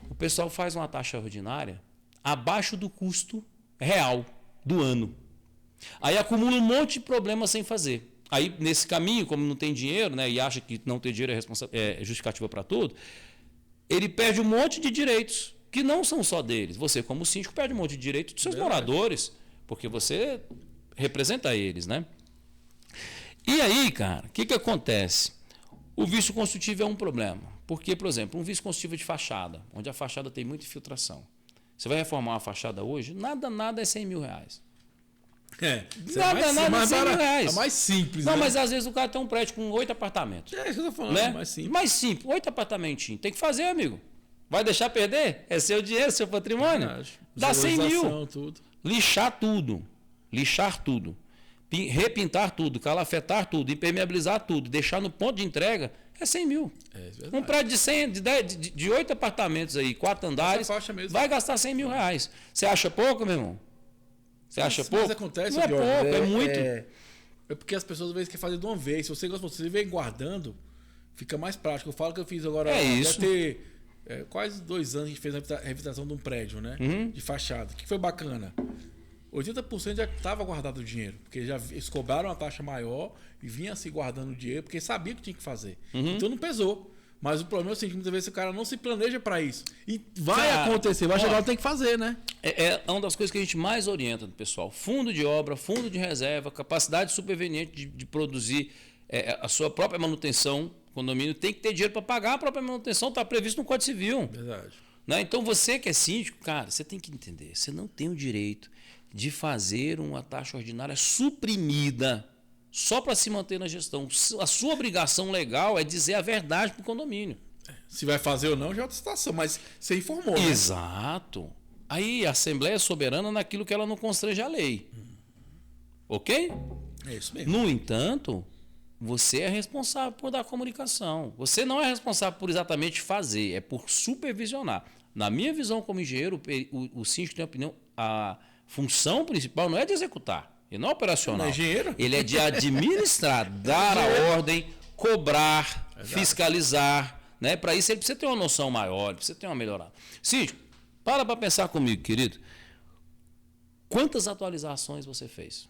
O pessoal faz uma taxa ordinária abaixo do custo real do ano. Aí acumula um monte de problemas sem fazer. Aí, nesse caminho, como não tem dinheiro, né, e acha que não ter dinheiro é justificativa para tudo, ele perde um monte de direitos que não são só deles. Você, como síndico, perde um monte de direitos dos seus moradores, porque você representa eles, né? E aí, cara, o que acontece? O vício construtivo é um problema. Porque, por exemplo, um vício construtivo de fachada, onde a fachada tem muita infiltração. Você vai reformar uma fachada hoje, nada é R$100 mil. Nada é R$100 mil. É mais simples, não, né? mas às vezes o cara tem um prédio com 8 apartamentos. É isso que eu tô falando, né? mais simples. Mais simples, 8 apartamentinhos. Tem que fazer, amigo. Vai deixar perder? É seu dinheiro, seu patrimônio. Dá 100 mil. Tudo. Lixar tudo. Repintar tudo, calafetar tudo, impermeabilizar tudo, deixar no ponto de entrega, é 100 mil. Um prédio de 100, de 8 apartamentos aí, 4 andares, vai gastar R$100 mil. Você acha pouco, meu irmão? Você acha pouco? Mas acontece, não é Jorge, pouco, é muito. É porque as pessoas às vezes querem fazer de uma vez. Se você gosta, você vem guardando, fica mais prático. Eu falo que eu fiz agora. Isso. Deve ter quase 2 anos a gente fez a revitalização de um prédio, né? De fachada. Que foi bacana. 80% já estava guardado o dinheiro. Porque já eles cobraram uma taxa maior e vinha assim guardando o dinheiro, porque sabia que tinha que fazer. Então não pesou. Mas o problema é o seguinte, muitas vezes o cara não se planeja para isso. E vai acontecer, vai chegar, tem que fazer, né? É uma das coisas que a gente mais orienta do pessoal. Fundo de obra, fundo de reserva, capacidade superveniente de produzir a sua própria manutenção. O condomínio tem que ter dinheiro para pagar a própria manutenção, está previsto no Código Civil. Verdade. Né? Então você que é síndico, cara, você tem que entender, você não tem o direito de fazer uma taxa ordinária suprimida só para se manter na gestão. A sua obrigação legal é dizer a verdade para o condomínio. Se vai fazer ou não, já é outra situação, mas você informou, né? Exato. Aí a Assembleia é soberana naquilo que ela não constrange a lei. Ok? É isso mesmo. No entanto, você é responsável por dar comunicação. Você não é responsável por exatamente fazer, é por supervisionar. Na minha visão como engenheiro, o síndico tem a opinião, a função principal não é de executar. Ele não é operacional. Não é engenheiro? Ele é de administrar, dar a ordem, cobrar, fiscalizar. Né? Para isso ele precisa ter uma noção maior, ele precisa ter uma melhorada. Síndico, para pensar comigo, querido. Quantas atualizações você fez?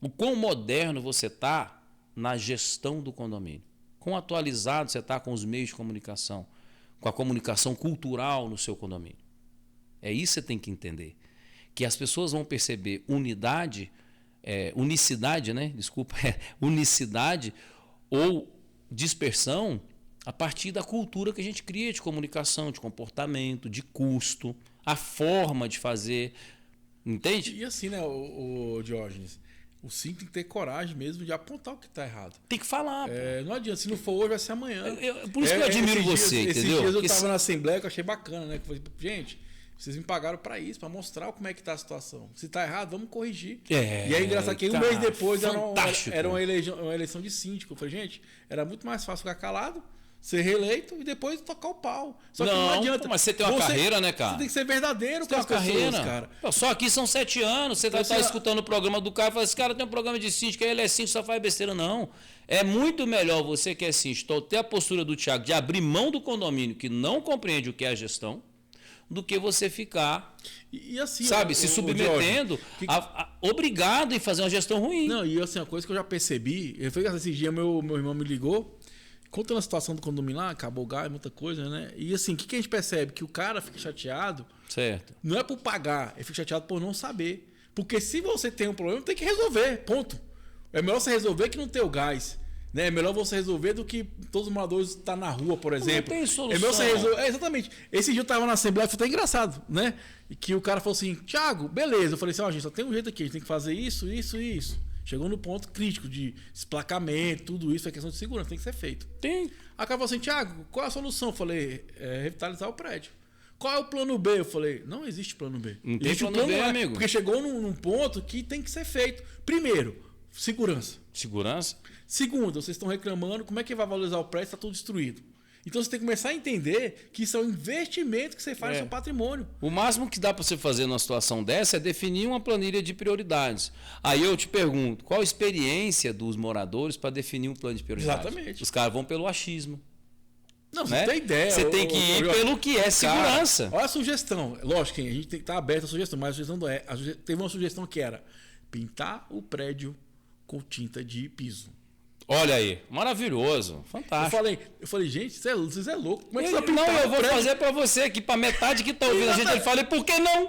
O quão moderno você está na gestão do condomínio? Quão atualizado você está com os meios de comunicação? Com a comunicação cultural no seu condomínio? É isso que você tem que entender. Que as pessoas vão perceber unicidade, né? Desculpa, unicidade ou dispersão a partir da cultura que a gente cria de comunicação, de comportamento, de custo, a forma de fazer. Entende? E assim, né, o Diógenes? O síndico tem que ter coragem mesmo de apontar o que está errado. Tem que falar. Não adianta, se não for hoje, vai ser amanhã. Por isso que eu admiro você, entendeu? Esses dias eu estava na Assembleia, que eu achei bacana, né? Que eu falei, gente, vocês me pagaram para isso, para mostrar como é que está a situação. Se está errado, vamos corrigir. E aí, engraçado que um mês depois era uma eleição de síndico. Eu falei, gente, era muito mais fácil ficar calado, ser reeleito e depois tocar o pau. Só que não adianta. Mas você tem uma carreira, né, cara? Você tem que ser verdadeiro com as pessoas, cara. Só aqui são 7 anos. Você tá escutando o programa do cara e fala, esse cara tem um programa de síndico, ele é síndico, só faz besteira. Não. É muito melhor você que é síndico ter a postura do Thiago de abrir mão do condomínio que não compreende o que é a gestão, do que você ficar, assim, sabe, se submetendo obrigado em fazer uma gestão ruim. Não, e assim, uma coisa que eu já percebi, esse dia meu irmão me ligou, contando a situação do condomínio lá, acabou o gás, muita coisa, né? E assim, o que a gente percebe? Que o cara fica chateado, certo? Não é por pagar, ele fica chateado por não saber. Porque se você tem um problema, tem que resolver, ponto. É melhor você resolver que não ter o gás. Né? É melhor você resolver do que todos os moradores estar na rua, por exemplo. Não tem solução. É melhor você resolver. Exatamente. Esse dia eu estava na Assembleia, foi até engraçado, né? E que o cara falou assim, Thiago, beleza. Eu falei assim, gente, só tem um jeito aqui, a gente tem que fazer isso, isso e isso. Chegou no ponto crítico de esplacamento, tudo isso é questão de segurança, tem que ser feito. Tem. Acabou assim, Thiago, qual é a solução? Eu falei, revitalizar o prédio. Qual é o plano B? Eu falei, não existe plano B. Não tem plano B, amigo. Porque chegou num ponto que tem que ser feito. Primeiro, segurança. Segurança. Segundo, vocês estão reclamando, como é que vai valorizar o prédio? Está tudo destruído. Então você tem que começar a entender que isso é um investimento que você faz no seu patrimônio. O máximo que dá para você fazer numa situação dessa é definir uma planilha de prioridades. Aí eu te pergunto, qual a experiência dos moradores para definir um plano de prioridades? Exatamente. Os caras vão pelo achismo. Não, você tem ideia. Você tem que ir pelo que é segurança. Cara, olha a sugestão. Lógico que a gente tem que estar aberto à sugestão, mas a sugestão não é. Teve uma sugestão que era pintar o prédio com tinta de piso. Olha aí, maravilhoso, fantástico. Eu falei, gente, vocês é louco. Como é que você vai pintar? Não, eu vou prédio? fazer para você aqui, para metade que tá ouvindo a gente. Ele falei, por que não?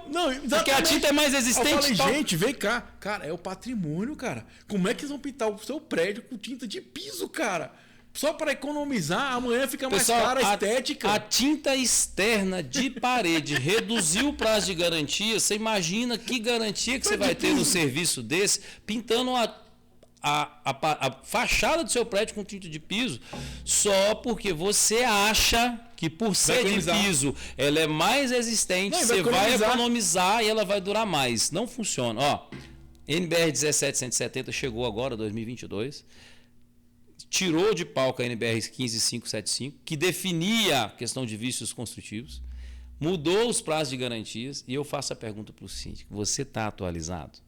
Porque a tinta é mais resistente. Eu falei, gente, vem cá. Cara, é o patrimônio, cara. Como é que eles vão pintar o seu prédio com tinta de piso, cara? Só para economizar, amanhã fica mais cara a estética. A tinta externa de parede reduziu o prazo de garantia. Você imagina que garantia que você vai ter no serviço desse, pintando a fachada do seu prédio com tinta de piso, só porque você acha que por ser de piso ela é mais resistente, você vai economizar e ela vai durar mais. Não funciona. Ó, NBR 17170 chegou agora, 2022. Tirou de palco a NBR 15575, que definia a questão de vícios construtivos. Mudou os prazos de garantias e eu faço a pergunta para o síndico: você está atualizado?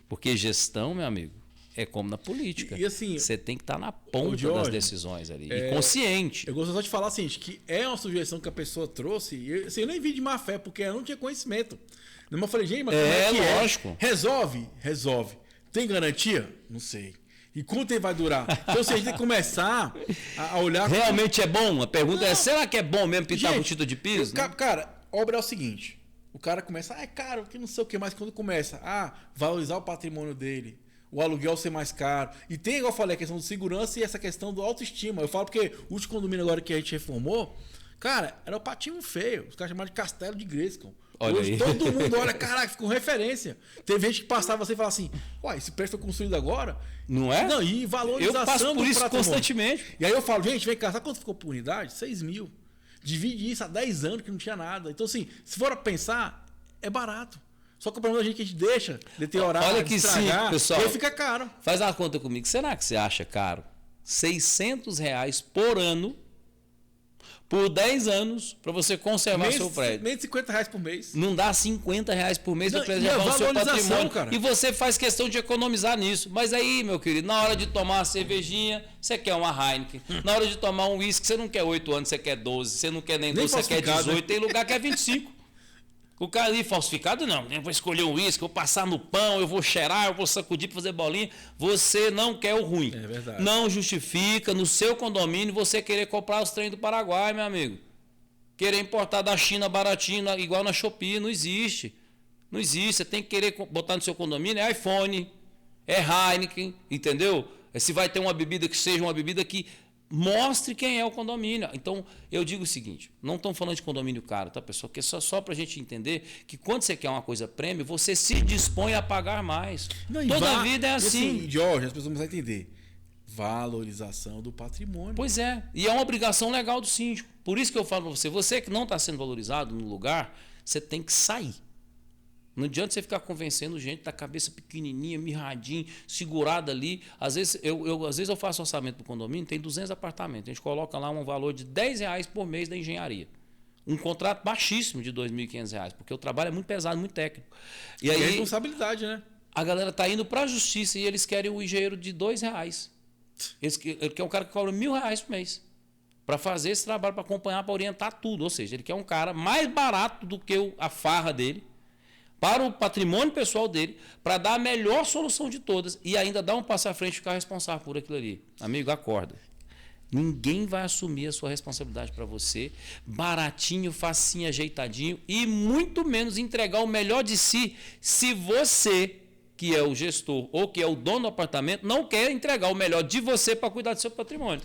Porque gestão, meu amigo, é como na política. E assim, você tem que estar na ponta das decisões ali. E consciente. Eu gostaria só de falar assim, que é uma sugestão que a pessoa trouxe. E assim, eu nem vi de má fé, porque eu não tinha conhecimento. Eu falei, gente, mas como é que lógico. Resolve? Resolve. Tem garantia? Não sei. E quanto tempo vai durar? Então, a gente tem que começar a olhar... Realmente é bom? A pergunta é, será que é bom mesmo pintar com título de piso? Cara, obra é o seguinte. O cara começa, é caro, que não sei o que, mas quando começa a valorizar o patrimônio dele, o aluguel ser mais caro. E tem, igual eu falei, a questão de segurança e essa questão do autoestima. Eu falo porque o último condomínio agora que a gente reformou, cara, era o patinho feio. Os caras chamavam de Castelo de Grayskull. Hoje todo mundo olha, caraca, ficou referência. Teve gente que passava você e falava assim, uai, esse prédio foi construído agora? Não é? Não, e valorização eu passo por isso constantemente. E aí eu falo, gente, vem cá, sabe quanto ficou por unidade? 6 mil. Divide isso há 10 anos que não tinha nada. Então, assim, se for a pensar, é barato. Só que o problema da gente que a gente deixa deteriorar, olha que estragar, sim, pessoal. E aí fica caro. Faz uma conta comigo. Será que você acha caro? R$600 por ano, por 10 anos, para você conservar seu prédio. Menos de R$50 por mês. Não dá R$50 por mês para preservar o seu patrimônio. Cara. E você faz questão de economizar nisso. Mas aí, meu querido, na hora de tomar uma cervejinha, você quer uma Heineken. Na hora de tomar um uísque, você não quer 8 anos, você quer 12. Você não quer nem 12, você quer 18. Né? Tem lugar que é 25. O cara ali, falsificado, não. Eu vou escolher um uísque, eu vou passar no pão, eu vou cheirar, eu vou sacudir para fazer bolinha. Você não quer o ruim. É verdade. Não justifica no seu condomínio você querer comprar os trem do Paraguai, meu amigo. Querer importar da China baratinho, igual na Shopee, não existe. Não existe. Você tem que querer botar no seu condomínio, é iPhone, é Heineken, entendeu? Se vai ter uma bebida que seja uma bebida que mostre quem é o condomínio. Então, eu digo o seguinte, não estamos falando de condomínio caro, tá, pessoal? Que é só para a gente entender que quando você quer uma coisa prêmio, você se dispõe a pagar mais. Não, toda a vida é assim. Assim, Jorge, as pessoas não precisam entender. Valorização do patrimônio. Pois é, e é uma obrigação legal do síndico. Por isso que eu falo para você que não está sendo valorizado no lugar, você tem que sair. Não adianta você ficar convencendo gente da cabeça pequenininha, mirradinho, segurada ali. Às vezes eu faço orçamento do condomínio, tem 200 apartamentos. A gente coloca lá um valor de R$10 por mês da engenharia. Um contrato baixíssimo de R$2.500, porque o trabalho é muito pesado, muito técnico. E aí, é responsabilidade, né? A galera está indo para a justiça e eles querem o engenheiro de R$2. Ele quer um cara que cobra R$1.000 por mês. Para fazer esse trabalho, para acompanhar, para orientar tudo. Ou seja, ele quer um cara mais barato do que a farra dele, para o patrimônio pessoal dele, para dar a melhor solução de todas e ainda dar um passo à frente e ficar responsável por aquilo ali. Amigo, acorda. Ninguém vai assumir a sua responsabilidade para você, baratinho, facinho, ajeitadinho, e muito menos entregar o melhor de si, se você, que é o gestor ou que é o dono do apartamento, não quer entregar o melhor de você para cuidar do seu patrimônio.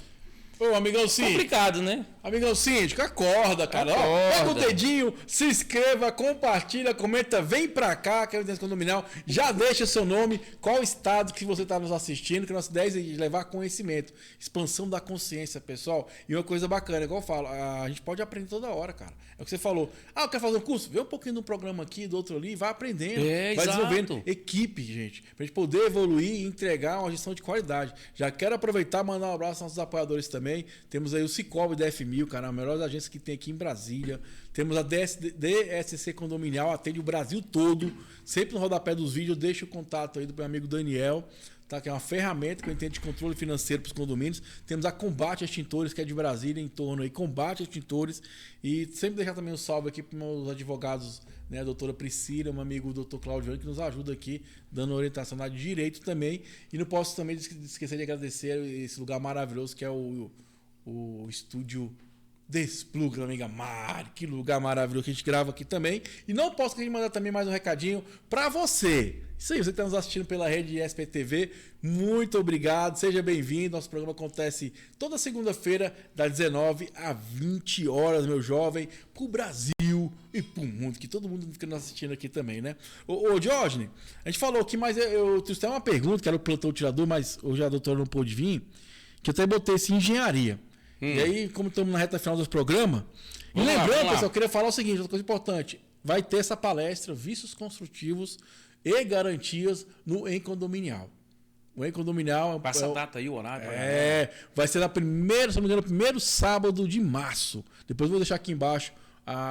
Ô, amigão síndico. Complicado, né? Amigão síndico, acorda, cara. Ó, pega o dedinho, se inscreva, compartilha, comenta, vem pra cá, que é o Inteligência Condominial. Já deixa seu nome, qual estado que você está nos assistindo, que nossa ideia é de levar conhecimento. Expansão da consciência, pessoal. E uma coisa bacana, igual eu falo, a gente pode aprender toda hora, cara. É o que você falou. Eu quero fazer um curso? Vê um pouquinho de um programa aqui, do outro ali, vai aprendendo. Vai desenvolvendo equipe, gente. Pra gente poder evoluir e entregar uma gestão de qualidade. Já quero aproveitar e mandar um abraço aos nossos apoiadores também. Temos aí o Cicobi da F1000, cara, a melhor agência que tem aqui em Brasília. Temos a DSC Condominial, atende o Brasil todo. Sempre no rodapé dos vídeos, deixa o contato aí do meu amigo Daniel, tá? Que é uma ferramenta que eu entendo de controle financeiro para os condomínios. Temos a Combate Extintores, que é de Brasília, em torno aí, Combate Extintores. E sempre deixar também um salve aqui para os meus advogados, né? A doutora Priscila, meu amigo doutor Claudio, que nos ajuda aqui, dando orientação na direito também. E não posso também esquecer de agradecer esse lugar maravilhoso que é o estúdio Despluga, amiga Mari. Que lugar maravilhoso que a gente grava aqui também. E não posso que a gente mandar também mais um recadinho para você. Isso aí, você que está nos assistindo pela rede SPTV, muito obrigado, seja bem-vindo. Nosso programa acontece toda segunda-feira, das 19 a 20 horas, meu jovem, pro Brasil e pro mundo, que todo mundo fica nos assistindo aqui também, né? Ô Diógenes, a gente falou aqui, mas eu tenho uma pergunta, que era o plantão tirador, mas hoje a doutora não pôde vir, que eu até botei assim, engenharia. E aí, como estamos na reta final do programa, e lembrando, pessoal, eu queria falar o seguinte, outra coisa importante, vai ter essa palestra, vícios construtivos e garantias no Encondominial. O Encondominial... Passa a data aí, o horário. Vai ser na primeira, se não me engano, primeiro sábado de março. Depois eu vou deixar aqui embaixo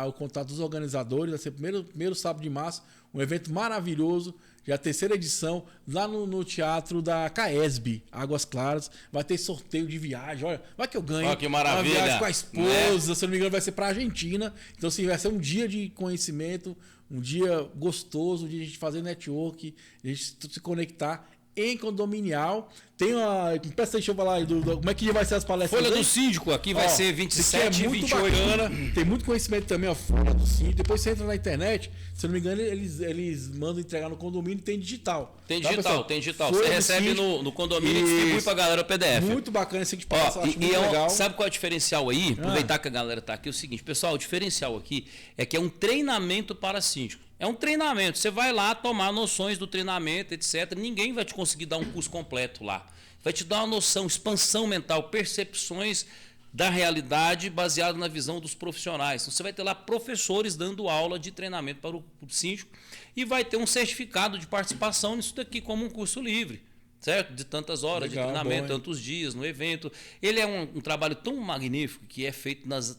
o contato dos organizadores. Vai ser primeiro sábado de março, um evento maravilhoso. Já a terceira edição, lá no teatro da CAESB, Águas Claras. Vai ter sorteio de viagem. Olha, vai que eu ganho. Olha que maravilha. Uma viagem com a esposa, Né? se eu não me engano, vai ser para a Argentina. Então, assim, vai ser um dia de conhecimento, um dia gostoso de a gente fazer network, de a gente se conectar em condominial. Tem uma. Deixa eu falar aí como é que vai ser as palestras. Folha aí? do Síndico aqui vai ser 27 é e muito 28. bacana, tem muito conhecimento também, a Folha do Síndico. Depois você entra na internet, se eu não me engano, eles mandam entregar no condomínio, tem digital. Tem Tá, digital, pessoal? tem digital. Folha Você do recebe Síndico. no condomínio e distribui pra galera o PDF. Muito bacana esse de Ó, passa, acho muito legal. sabe qual é o diferencial aí? Aproveitar que a galera tá aqui, é o seguinte, pessoal, o diferencial aqui é que é um treinamento para síndico. É um treinamento. Você vai lá tomar noções do treinamento, etc. Ninguém vai te conseguir dar um curso completo lá. Vai te dar uma noção, expansão mental, percepções da realidade baseado na visão dos profissionais. Então, você vai ter lá professores dando aula de treinamento para o síndico e vai ter um certificado de participação nisso daqui como um curso livre, certo? De tantas horas Legal, de treinamento, bom, tantos dias no evento. Ele é um trabalho tão magnífico que é feito nas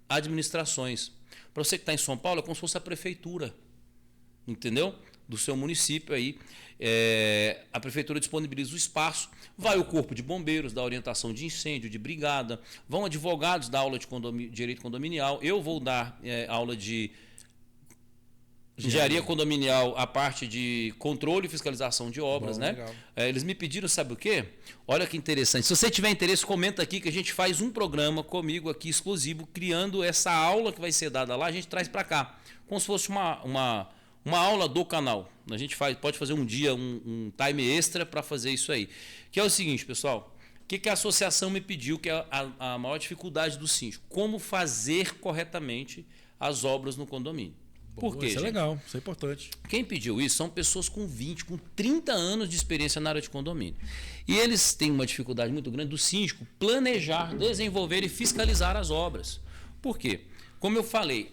administrações. Para você que está em São Paulo, é como se fosse a prefeitura, entendeu? Do seu município aí. A prefeitura disponibiliza o espaço, vai o corpo de bombeiros, da orientação de incêndio, de brigada, vão advogados dar aula de direito condominial, eu vou dar aula de engenharia condominial, a parte de controle e fiscalização de obras, Bom, né? Eles me pediram, sabe o quê? Olha que interessante. Se você tiver interesse, comenta aqui que a gente faz um programa comigo aqui exclusivo, criando essa aula que vai ser dada lá, a gente traz para cá, como se fosse uma aula do canal. A gente pode fazer um dia, um time extra para fazer isso aí. Que é o seguinte, pessoal. O que a associação me pediu, que é a maior dificuldade do síndico? Como fazer corretamente as obras no condomínio. Por quê, Isso é gente? legal, isso é importante. Quem pediu isso são pessoas com 20, com 30 anos de experiência na área de condomínio. E eles têm uma dificuldade muito grande do síndico planejar, desenvolver e fiscalizar as obras. Por quê? Como eu falei,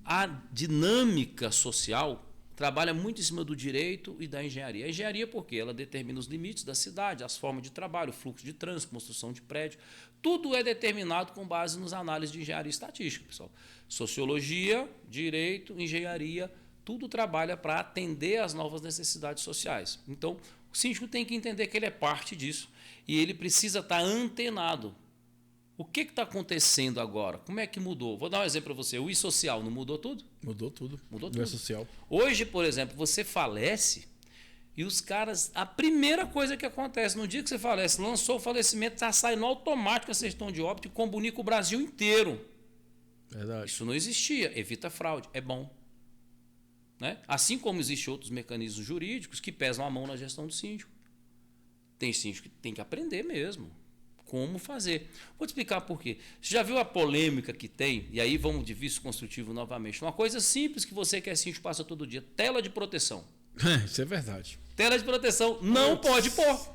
a dinâmica social trabalha muito em cima do direito e da engenharia. A engenharia, por quê? Ela determina os limites da cidade, as formas de trabalho, o fluxo de trânsito, construção de prédio. Tudo é determinado com base nas análises de engenharia estatística, pessoal. Sociologia, direito, engenharia, tudo trabalha para atender às novas necessidades sociais. Então, o síndico tem que entender que ele é parte disso e ele precisa estar antenado. O que está acontecendo agora? Como é que mudou? Vou dar um exemplo para você. O e-social não mudou tudo? Mudou tudo. Mudou tudo. tudo. Social. Hoje, por exemplo, você falece e os caras... A primeira coisa que acontece no dia que você falece, lançou o falecimento, está saindo automático a certidão de óbito e comunica o Brasil inteiro. Verdade. Isso não existia. Evita fraude. É bom. Né? Assim como existem outros mecanismos jurídicos que pesam a mão na gestão do síndico. Tem síndico que tem que aprender mesmo. Como fazer. Vou te explicar por quê. Você já viu a polêmica que tem? E aí vamos de vício construtivo novamente. Uma coisa simples que você que é síndico passa todo dia. Tela de proteção. Isso é verdade. Tela de proteção não pode pôr.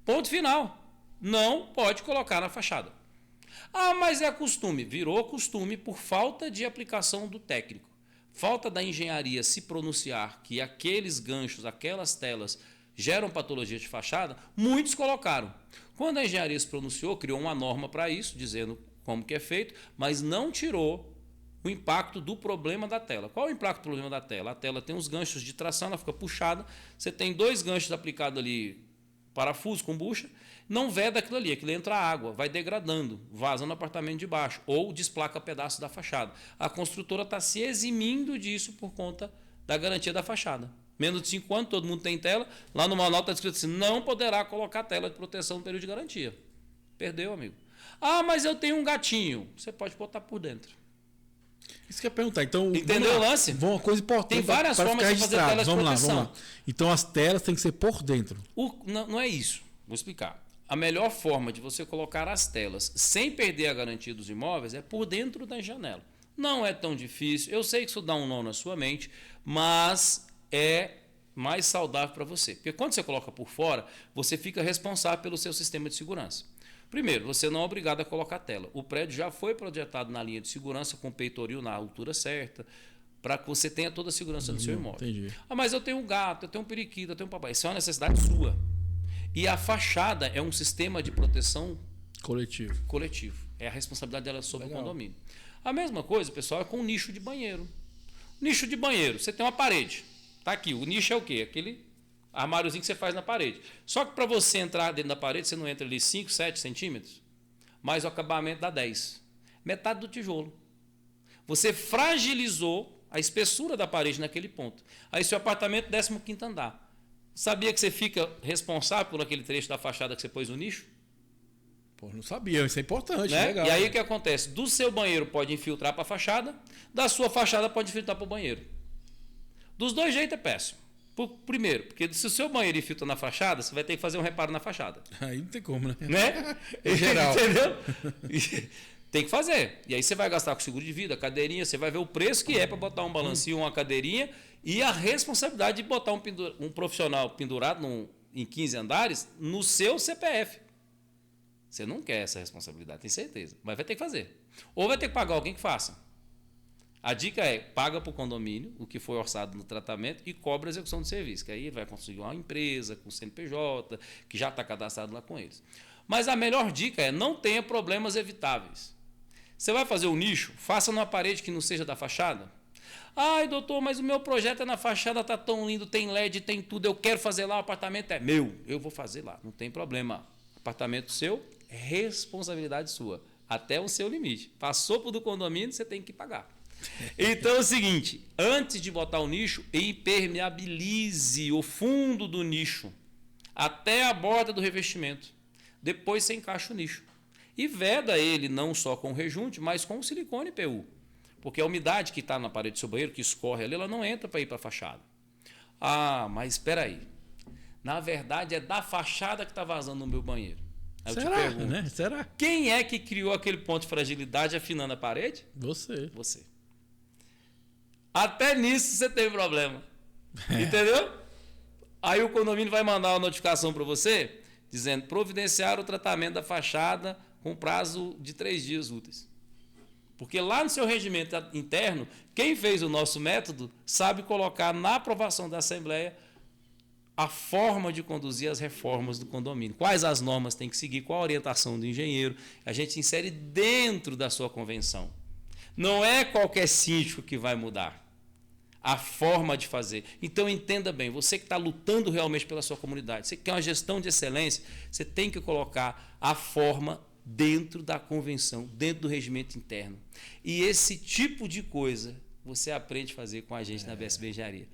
Ponto final. Não pode colocar na fachada. Ah, mas é costume. Virou costume por falta de aplicação do técnico. Falta da engenharia se pronunciar que aqueles ganchos, aquelas telas geram patologia de fachada, muitos colocaram. Quando a engenharia se pronunciou, criou uma norma para isso, dizendo como que é feito, mas não tirou o impacto do problema da tela. Qual é o impacto do problema da tela? A tela tem uns ganchos de tração, ela fica puxada, você tem 2 ganchos aplicados ali, parafuso com bucha, não veda aquilo ali, aquilo entra água, vai degradando, vaza no apartamento de baixo, ou desplaca pedaços da fachada. A construtora está se eximindo disso por conta da garantia da fachada. Menos de 5 anos, todo mundo tem tela. Lá no manual está escrito assim, não poderá colocar tela de proteção no período de garantia. Perdeu, amigo. Ah, mas eu tenho um gatinho. Você pode botar por dentro. Isso que eu ia perguntar. Então, entendeu o lance? Uma coisa importante. Tem várias formas de fazer telas de proteção. Vamos lá. Então, as telas têm que ser por dentro. Não é isso. Vou explicar. A melhor forma de você colocar as telas sem perder a garantia dos imóveis é por dentro da janela. Não é tão difícil. Eu sei que isso dá um nó na sua mente, mas é mais saudável para você. Porque quando você coloca por fora, você fica responsável pelo seu sistema de segurança. Primeiro, você não é obrigado a colocar tela. O prédio já foi projetado na linha de segurança com peitoril na altura certa, para que você tenha toda a segurança do seu imóvel. Entendi. Ah, mas eu tenho um gato, eu tenho um periquito, eu tenho um papai. Isso é uma necessidade sua. E a fachada é um sistema de proteção coletivo. É a responsabilidade dela sobre o condomínio. A mesma coisa, pessoal, é com o nicho de banheiro. Nicho de banheiro, você tem uma parede. Tá aqui, o nicho é o quê? Aquele armáriozinho que você faz na parede. Só que para você entrar dentro da parede, você não entra ali 5, 7 centímetros, mas o acabamento dá 10. Metade do tijolo. Você fragilizou a espessura da parede naquele ponto. Aí seu apartamento, 15º andar. Sabia que você fica responsável por aquele trecho da fachada que você pôs no nicho? Pô, não sabia, isso é importante, Né? legal. E aí o que acontece? Do seu banheiro pode infiltrar para a fachada, da sua fachada pode infiltrar para o banheiro. Dos dois jeitos é péssimo. Primeiro, porque se o seu banheiro infiltra na fachada, você vai ter que fazer um reparo na fachada. Aí não tem como, né? Em geral. Entendeu? Tem que fazer. E aí você vai gastar com seguro de vida, cadeirinha, você vai ver o preço que é para botar um balancinho, uma cadeirinha e a responsabilidade de botar um profissional pendurado em 15 andares no seu CPF. Você não quer essa responsabilidade, tem certeza. Mas vai ter que fazer. Ou vai ter que pagar alguém que faça. A dica é, paga para o condomínio o que foi orçado no tratamento e cobra a execução do serviço. Que aí ele vai conseguir uma empresa com CNPJ, que já está cadastrado lá com eles. Mas a melhor dica é, não tenha problemas evitáveis. Você vai fazer um nicho, faça numa parede que não seja da fachada. Ai, doutor, mas o meu projeto é na fachada, está tão lindo, tem LED, tem tudo, eu quero fazer lá, o apartamento é meu, eu vou fazer lá, não tem problema. Apartamento seu, responsabilidade sua, até o seu limite. Passou para o do condomínio, você tem que pagar. Então é o seguinte, antes de botar o nicho, impermeabilize o fundo do nicho até a borda do revestimento. Depois você encaixa o nicho. E veda ele não só com rejunte, mas com silicone PU. Porque a umidade que está na parede do seu banheiro, que escorre ali, ela não entra para ir para a fachada. Ah, mas espera aí. Na verdade, é da fachada que está vazando no meu banheiro. Aí eu te pergunto, né? Será? Quem é que criou aquele ponto de fragilidade afinando a parede? Você. Você. Até nisso você tem problema. Entendeu? Aí o condomínio vai mandar uma notificação para você, dizendo providenciar o tratamento da fachada com prazo de 3 dias úteis. Porque lá no seu regimento interno, quem fez o nosso método sabe colocar na aprovação da Assembleia a forma de conduzir as reformas do condomínio. Quais as normas tem que seguir, qual a orientação do engenheiro. A gente insere dentro da sua convenção. Não é qualquer síndico que vai mudar a forma de fazer. Então entenda bem, você que está lutando realmente pela sua comunidade, você que quer uma gestão de excelência, você tem que colocar a forma dentro da convenção, dentro do regimento interno. E esse tipo de coisa você aprende a fazer com a gente na BSB Engenharia.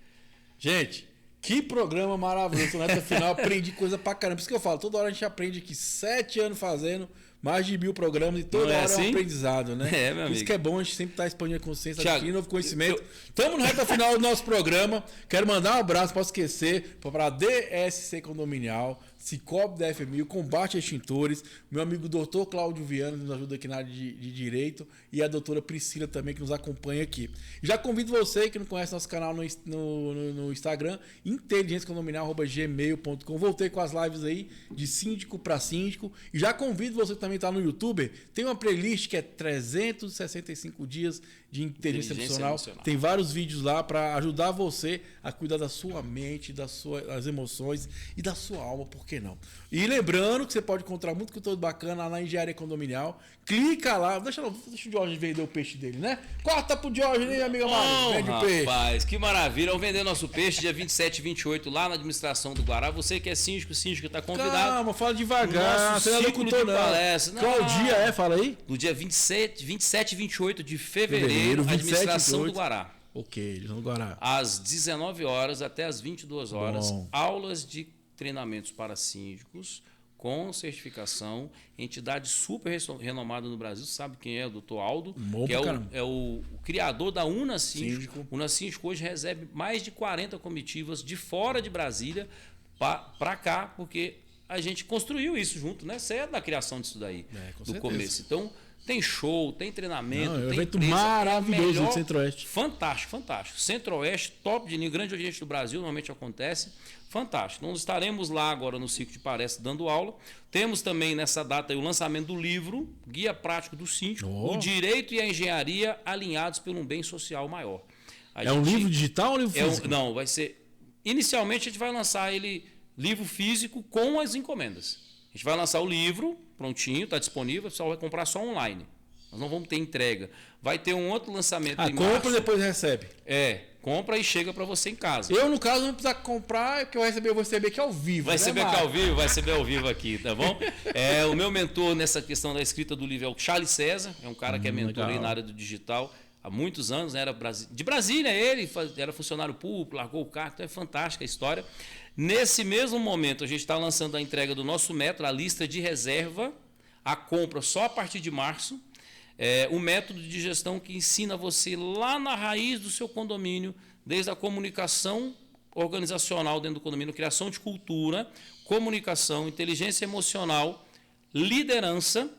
Gente, que programa maravilhoso. Na reta final aprendi coisa pra caramba. Por isso que eu falo, toda hora a gente aprende aqui, 7 anos fazendo, mais de 1000 programas e toda hora é um aprendizado, né? É, meu amigo. Por isso que é bom a gente sempre estar expandindo a consciência, Thiago, adquirindo novo conhecimento. Estamos na reta final do nosso programa. Quero mandar um abraço, posso esquecer, para a DSC Condominial, Cicobi da FMI, Combate a Extintores, meu amigo doutor Cláudio Viana, que nos ajuda aqui na área de Direito, e a doutora Priscila também, que nos acompanha aqui. Já convido você, que não conhece nosso canal no Instagram, inteligenciacondominial@gmail.com. Voltei com as lives aí, de síndico para síndico, e já convido você que também está no YouTube, tem uma playlist que é 365 dias de inteligência emocional. Tem vários vídeos lá para ajudar você a cuidar da sua mente, das emoções e da sua alma, por que não? E lembrando que você pode encontrar muito conteúdo bacana lá na Engenharia Condominial. Clica lá, deixa o Jorge vender o peixe dele, né? Corta pro Jorge, né, amiga Mari? Vende o peixe. Rapaz, que maravilha. Vamos vender nosso peixe dia 27 e 28 lá na administração do Guará. Você que é síndico está convidado. Calma, fala devagar. Você não é locutor, não. Qual dia é? Fala aí. No dia 27 e 28 de fevereiro, administração do Guará. Ok, no Guará. Às 19 horas até às 22 horas, Bom. aulas de treinamentos para síndicos com certificação, entidade super renomada no Brasil, sabe quem é? O doutor Aldo, Bom que é o criador da Síndico. O Unasíndico hoje recebe mais de 40 comitivas de fora de Brasília para cá, porque a gente construiu isso junto, né? Você é da criação disso daí, do certeza. começo. Então, tem show, tem treinamento, É um tem evento empresa, maravilhoso do Centro-Oeste. Fantástico, fantástico. Centro-Oeste, top de nível, grande audiência do Brasil, normalmente acontece. Fantástico. Nós estaremos lá agora no Ciclo de Palestra dando aula. Temos também nessa data aí o lançamento do livro, Guia Prático do Síndico, O Direito e a Engenharia Alinhados por um Bem Social Maior. Um livro digital ou livro físico? Não, vai ser... Inicialmente a gente vai lançar ele livro físico com as encomendas. A gente vai lançar o livro prontinho, está disponível, o pessoal vai comprar só online. Nós não vamos ter entrega. Vai ter um outro lançamento em compra março. e depois recebe. Compra e chega para você em casa. Eu, no caso, não vou precisar comprar, porque eu vou receber aqui ao vivo. Vai receber aqui ao vivo, vai receber ao vivo aqui, tá bom? O meu mentor nessa questão da escrita do livro é o Charles César, é um cara que é mentor aí na área do digital há muitos anos, né? Era de Brasília, ele era funcionário público, largou o cargo, então é fantástica a história. Nesse mesmo momento, a gente está lançando a entrega do nosso método, a lista de reserva, a compra só a partir de março. O método de gestão que ensina você lá na raiz do seu condomínio, desde a comunicação organizacional dentro do condomínio, criação de cultura, comunicação, inteligência emocional, liderança,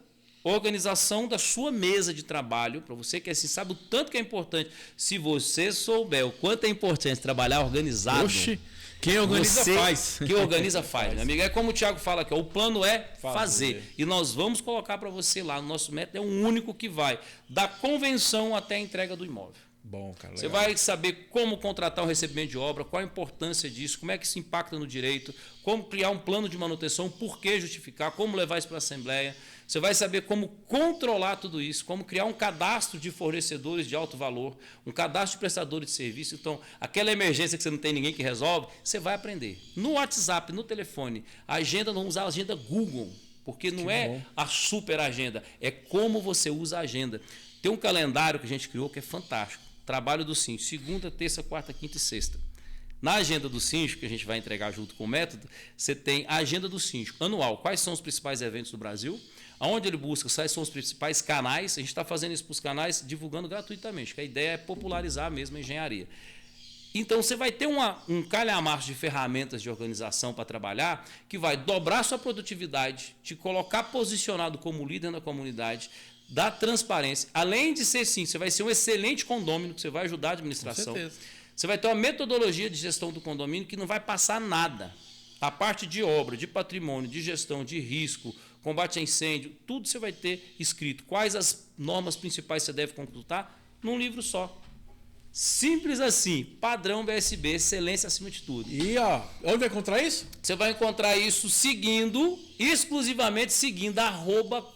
organização da sua mesa de trabalho, para você que assim, sabe o tanto que é importante. Se você souber o quanto é importante trabalhar organizado... Oxi, quem organiza faz. Quem organiza faz, meu amigo. É como o Thiago fala aqui, o plano é fazer. E nós vamos colocar para você lá, no nosso método é o único que vai da convenção até a entrega do imóvel. Bom, cara, você vai saber como contratar um recebimento de obra, qual a importância disso, como é que isso impacta no direito, como criar um plano de manutenção, por que justificar, como levar isso para a Assembleia. Você vai saber como controlar tudo isso, como criar um cadastro de fornecedores de alto valor, um cadastro de prestadores de serviço. Então, aquela emergência que você não tem ninguém que resolve, você vai aprender. No WhatsApp, no telefone, a agenda, não usar a agenda Google, porque não é a super agenda, é como você usa a agenda. Tem um calendário que a gente criou que é fantástico. Trabalho do síndico, segunda, terça, quarta, quinta e sexta. Na agenda do síndico, que a gente vai entregar junto com o método, você tem a agenda do síndico anual. Quais são os principais eventos do Brasil? Aonde ele busca, quais são os principais canais. A gente está fazendo isso para os canais, divulgando gratuitamente, que a ideia é popularizar mesmo a engenharia. Então, você vai ter um calhamaço de ferramentas de organização para trabalhar, que vai dobrar sua produtividade, te colocar posicionado como líder na comunidade, dar transparência. Além de ser sim, você vai ser um excelente condômino, que você vai ajudar a administração. Com certeza. Você vai ter uma metodologia de gestão do condomínio que não vai passar nada. A parte de obra, de patrimônio, de gestão, de risco, combate a incêndio, tudo você vai ter escrito. Quais as normas principais você deve consultar? Num livro só. Simples assim, padrão BSB, excelência acima de tudo. E onde vai encontrar isso? Você vai encontrar isso exclusivamente seguindo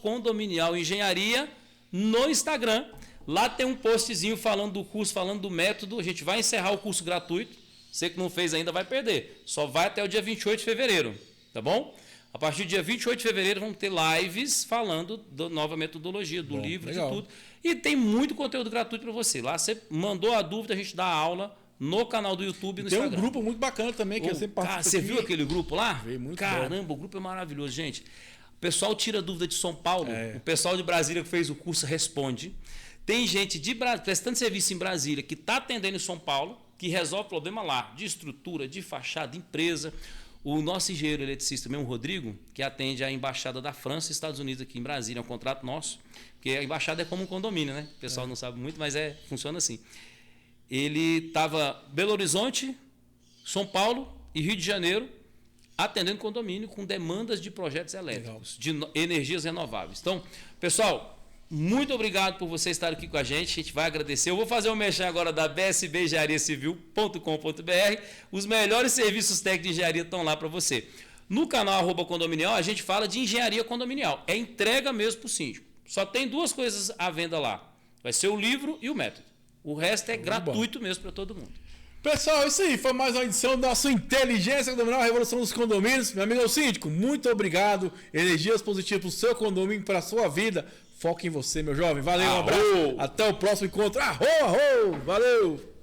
@condominialengenharia no Instagram. Lá tem um postzinho falando do curso, falando do método. A gente vai encerrar o curso gratuito. Você que não fez ainda vai perder. Só vai até o dia 28 de fevereiro, tá bom? A partir do dia 28 de fevereiro vamos ter lives falando da nova metodologia, do livro, legal. De tudo. E tem muito conteúdo gratuito para você. Lá você mandou a dúvida, a gente dá aula no canal do YouTube e no Instagram. Tem um grupo muito bacana também, que eu sempre participo. Você viu aquele grupo lá? Veio muito Caramba, bom. O grupo é maravilhoso, gente. O pessoal tira dúvida de São Paulo, o pessoal de Brasília que fez o curso responde. Tem gente prestando serviço em Brasília que está atendendo em São Paulo, que resolve problema lá, de estrutura, de fachada, empresa. O nosso engenheiro eletricista mesmo, o Rodrigo, que atende a embaixada da França e Estados Unidos aqui em Brasília, é um contrato nosso, porque a embaixada é como um condomínio, né? O pessoal não sabe muito, mas funciona assim. Ele estava Belo Horizonte, São Paulo e Rio de Janeiro, atendendo condomínio com demandas de projetos elétricos, de energias renováveis. Então, pessoal, muito obrigado por você estar aqui com a gente vai agradecer. Eu vou fazer um merchan agora da bsbengenhariacivil.com.br. Os melhores serviços técnicos de engenharia estão lá para você. No canal @condominial, a gente fala de engenharia condominial. É entrega mesmo para o síndico. Só tem 2 coisas à venda lá. Vai ser o livro e o método. O resto é gratuito mesmo para todo mundo. Pessoal, isso aí. Foi mais uma edição da sua Inteligência Condominial, a Revolução dos Condomínios. Meu amigo síndico, muito obrigado. Energias positivas para o seu condomínio, para a sua vida. Foca em você, meu jovem. Valeu, um abraço. Até o próximo encontro. Arro, arro. Valeu.